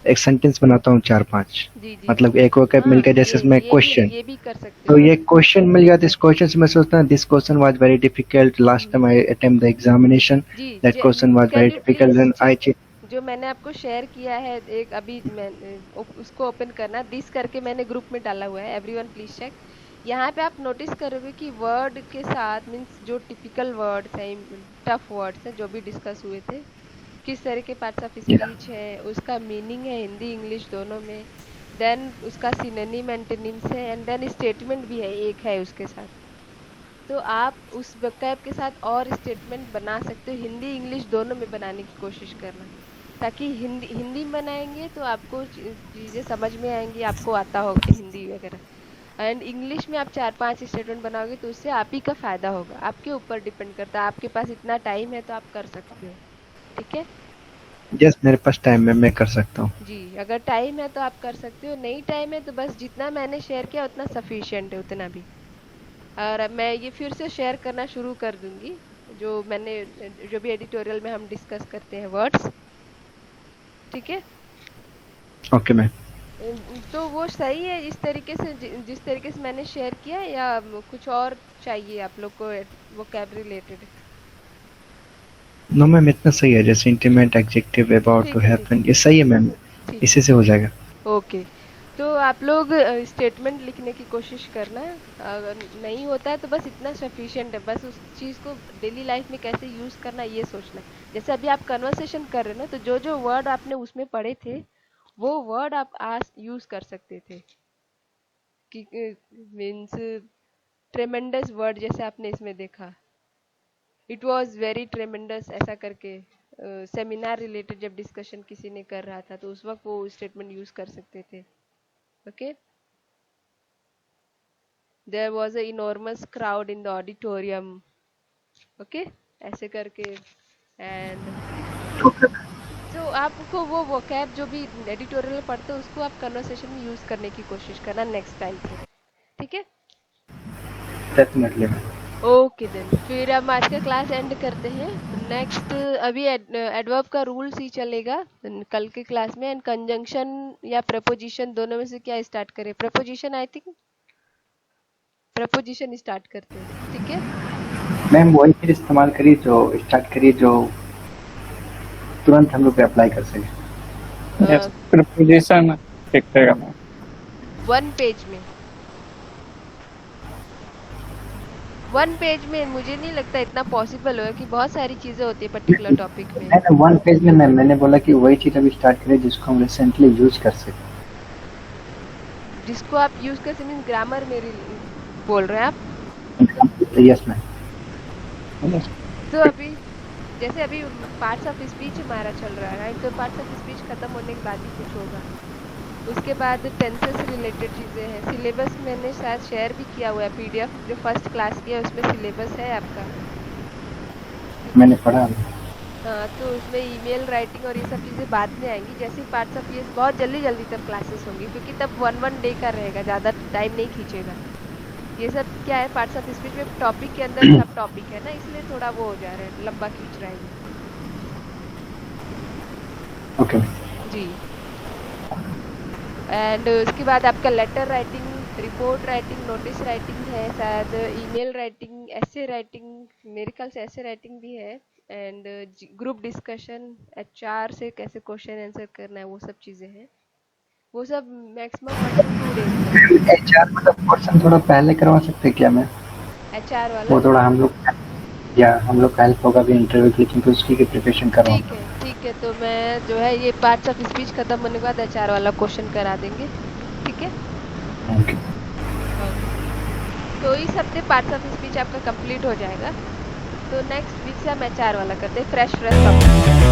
एक सेंटेंस बनाता हूँ 4-5 जी जी मतलब एक वोकैब मिल हाँ गया जैसे इसमें क्वेश्चन, ये भी कर सकते तो हो ये क्वेश्चन मिल गया तो इस क्वेश्चन से मैं सोचता हूँ this question was very difficult last time I attempt the examination, जी that question was very can you difficult and I please जो मैंने आपको शेयर किया है एक अभी मैं उसको ओपन करना दिस करके मैंने ग्रुप में डाला हुआ है एवरीवन प्लीज चेक यहाँ पे आप नोटिस करोगे कि वर्ड के साथ मीन्स जो टिपिकल वर्ड्स हैं टफ वर्ड्स हैं जो भी डिस्कस हुए थे किस तरह के पार्ट्स ऑफ स्पीच है उसका मीनिंग है हिंदी इंग्लिश दोनों में देन उसका सिनोनिम एंटोनिम्स है एंड देन स्टेटमेंट भी है एक है उसके साथ तो आप उस वोकैब के साथ और स्टेटमेंट बना सकते हो हिंदी इंग्लिश दोनों में बनाने की कोशिश करना ताकि हिंदी में बनाएंगे तो आपको चीज़ें समझ में आएंगी आपको आता होगा हिंदी वगैरह एंड इंग्लिश में आप 4-5 स्टेटमेंट बनाओगे तो उससे आप ही का फ़ायदा होगा आपके ऊपर डिपेंड करता है आपके पास इतना टाइम है तो आप कर सकते हो ठीक है यस मेरे पास टाइम है मैं कर सकता हूँ। जी अगर टाइम है तो आप कर सकते हो नहीं टाइम है तो बस जितना मैंने शेयर किया उतना सफिशिएंट है उतना भी और मैं ये फिर से शेयर करना शुरू कर दूंगी जो मैंने जो भी एडिटोरियल में हम डिस्कस करते हैं वर्ड्स ठीक है ओके मैम तो वो सही है इस तरीके से जिस तरीके से मैंने शेयर किया या कुछ और चाहिए आप लोग को वोकैब रिलेटेड नो मैम इतना सही है जैसे intimate adjective about to happen ये सही है मैम इसी से हो जाएगा ओके तो आप लोग स्टेटमेंट लिखने की कोशिश करना अगर नहीं होता है तो बस इतना सफिशिएंट है बस उस चीज़ को डेली लाइफ में कैसे यूज़ करना ये सोचना जैसे अभी आप कन्वर्सेशन कर रहे हो ना तो जो जो वर्ड आपने उसमें पढ़े थे वो वर्ड आप आज यूज़ कर सकते थे कि मीन्स ट्रेमेंडस वर्ड जैसे आपने इसमें देखा इट वॉज वेरी ट्रेमेंडस ऐसा करके सेमिनार रिलेटेड जब डिस्कशन किसी ने कर रहा था तो उस वक्त वो स्टेटमेंट यूज़ कर सकते थे okay there was a enormous crowd in the auditorium okay ऐसे करके and तो आपको वो vocab जो भी एडिटोरियल पढ़ते हो उसको आप कन्वर्सेशन में यूज करने की कोशिश करना नेक्स्ट टाइम से ठीक है डेफिनेटली ओके देन फिर हम आज का क्लास एंड करते हैं नेक्स्ट अभी एडवर्ब का रूल्स ही चलेगा कल के क्लास में एंड कंजंक्शन या प्रपोजिशन दोनों में से क्या स्टार्ट करें preposition I think preposition start करते हैं ठीक है मैम वही फिर इस्तेमाल करिए जो स्टार्ट करिए जो तुरंत हम लोग पे अप्लाई कर सके यस प्रपोजिशन ठीक रहेगा मैम 1 पेज में 1 पेज में मुझे नहीं लगता इतना पॉसिबल होगा कि बहुत सारी चीजें होती है पर्टिकुलर टॉपिक में। मैंने 1 पेज में नहीं, मैंने बोला कि वही चीज अभी स्टार्ट करें जिसको हम रिसेंटली यूज कर सकें। जिसको आप यूज कर सकते ग्रामर में बोल रहे हैं आप? Yes ma'am. तो अभी जैसे अभी पार्ट्स ऑफ स्पीच हमारा चल रहा है राइट, तो पार्ट्स ऑफ स्पीच खत्म होने के बाद ही कुछ होगा। उसके बाद टेंसेस से रिलेटेड चीज़ें हैं। सिलेबस मैंने शायद शेयर भी किया हुआ है, पीडीएफ जो फर्स्ट क्लास की है उसमें सिलेबस है आपका। मैंने पढ़ा। हाँ, तो उसमें ईमेल राइटिंग और ये सब चीज़ें बाद में आएंगी। जैसे पार्ट्स ऑफ ये बहुत जल्दी तब क्लासेस होंगी, क्योंकि तब 1 डे का रहेगा, ज़्यादा टाइम नहीं खींचेगा। ये सब क्या है, पार्ट्स ऑफ स्पीच में टॉपिक के अंदर सब टॉपिक है ना, इसलिए थोड़ा वो हो जा रहा है, लंबा खींच रहा है। Okay ji. एंड उसके बाद आपका letter writing, report writing, notice writing है, शायद ईमेल राइटिंग, ऐसे राइटिंग, मेरे ख्याल से ऐसे राइटिंग भी है, एंड ग्रुप डिस्कशन, एचआर से कैसे क्वेश्चन आंसर करना है, वो सब चीज़ें हैं। वो सब मैक्सिमम 1 to 2 डेज में। एचआर मतलब क्वेश्चन थोड़ा पहले करवा सकते हैं क्या मैं? एचआर वाला वो थोड़ा हम लोग का हेल्प होगा भी इंटरव्यू के लिए, क्योंकि उसकी की प्रिपरेशन कर रहा हूँ। ठीक है, तो मैं जो है ये पार्ट्स ऑफ स्पीच खत्म होने के बाद एचआर वाला क्वेश्चन करा देंगे, ठीक है? ओके। तो इस हफ्ते पार्ट्स ऑफ स्पीच आपका कंप्लीट हो जाएगा। तो नेक्स्ट वीक से हम एचआर वाला करते हैं, फ्रेश टॉपिक।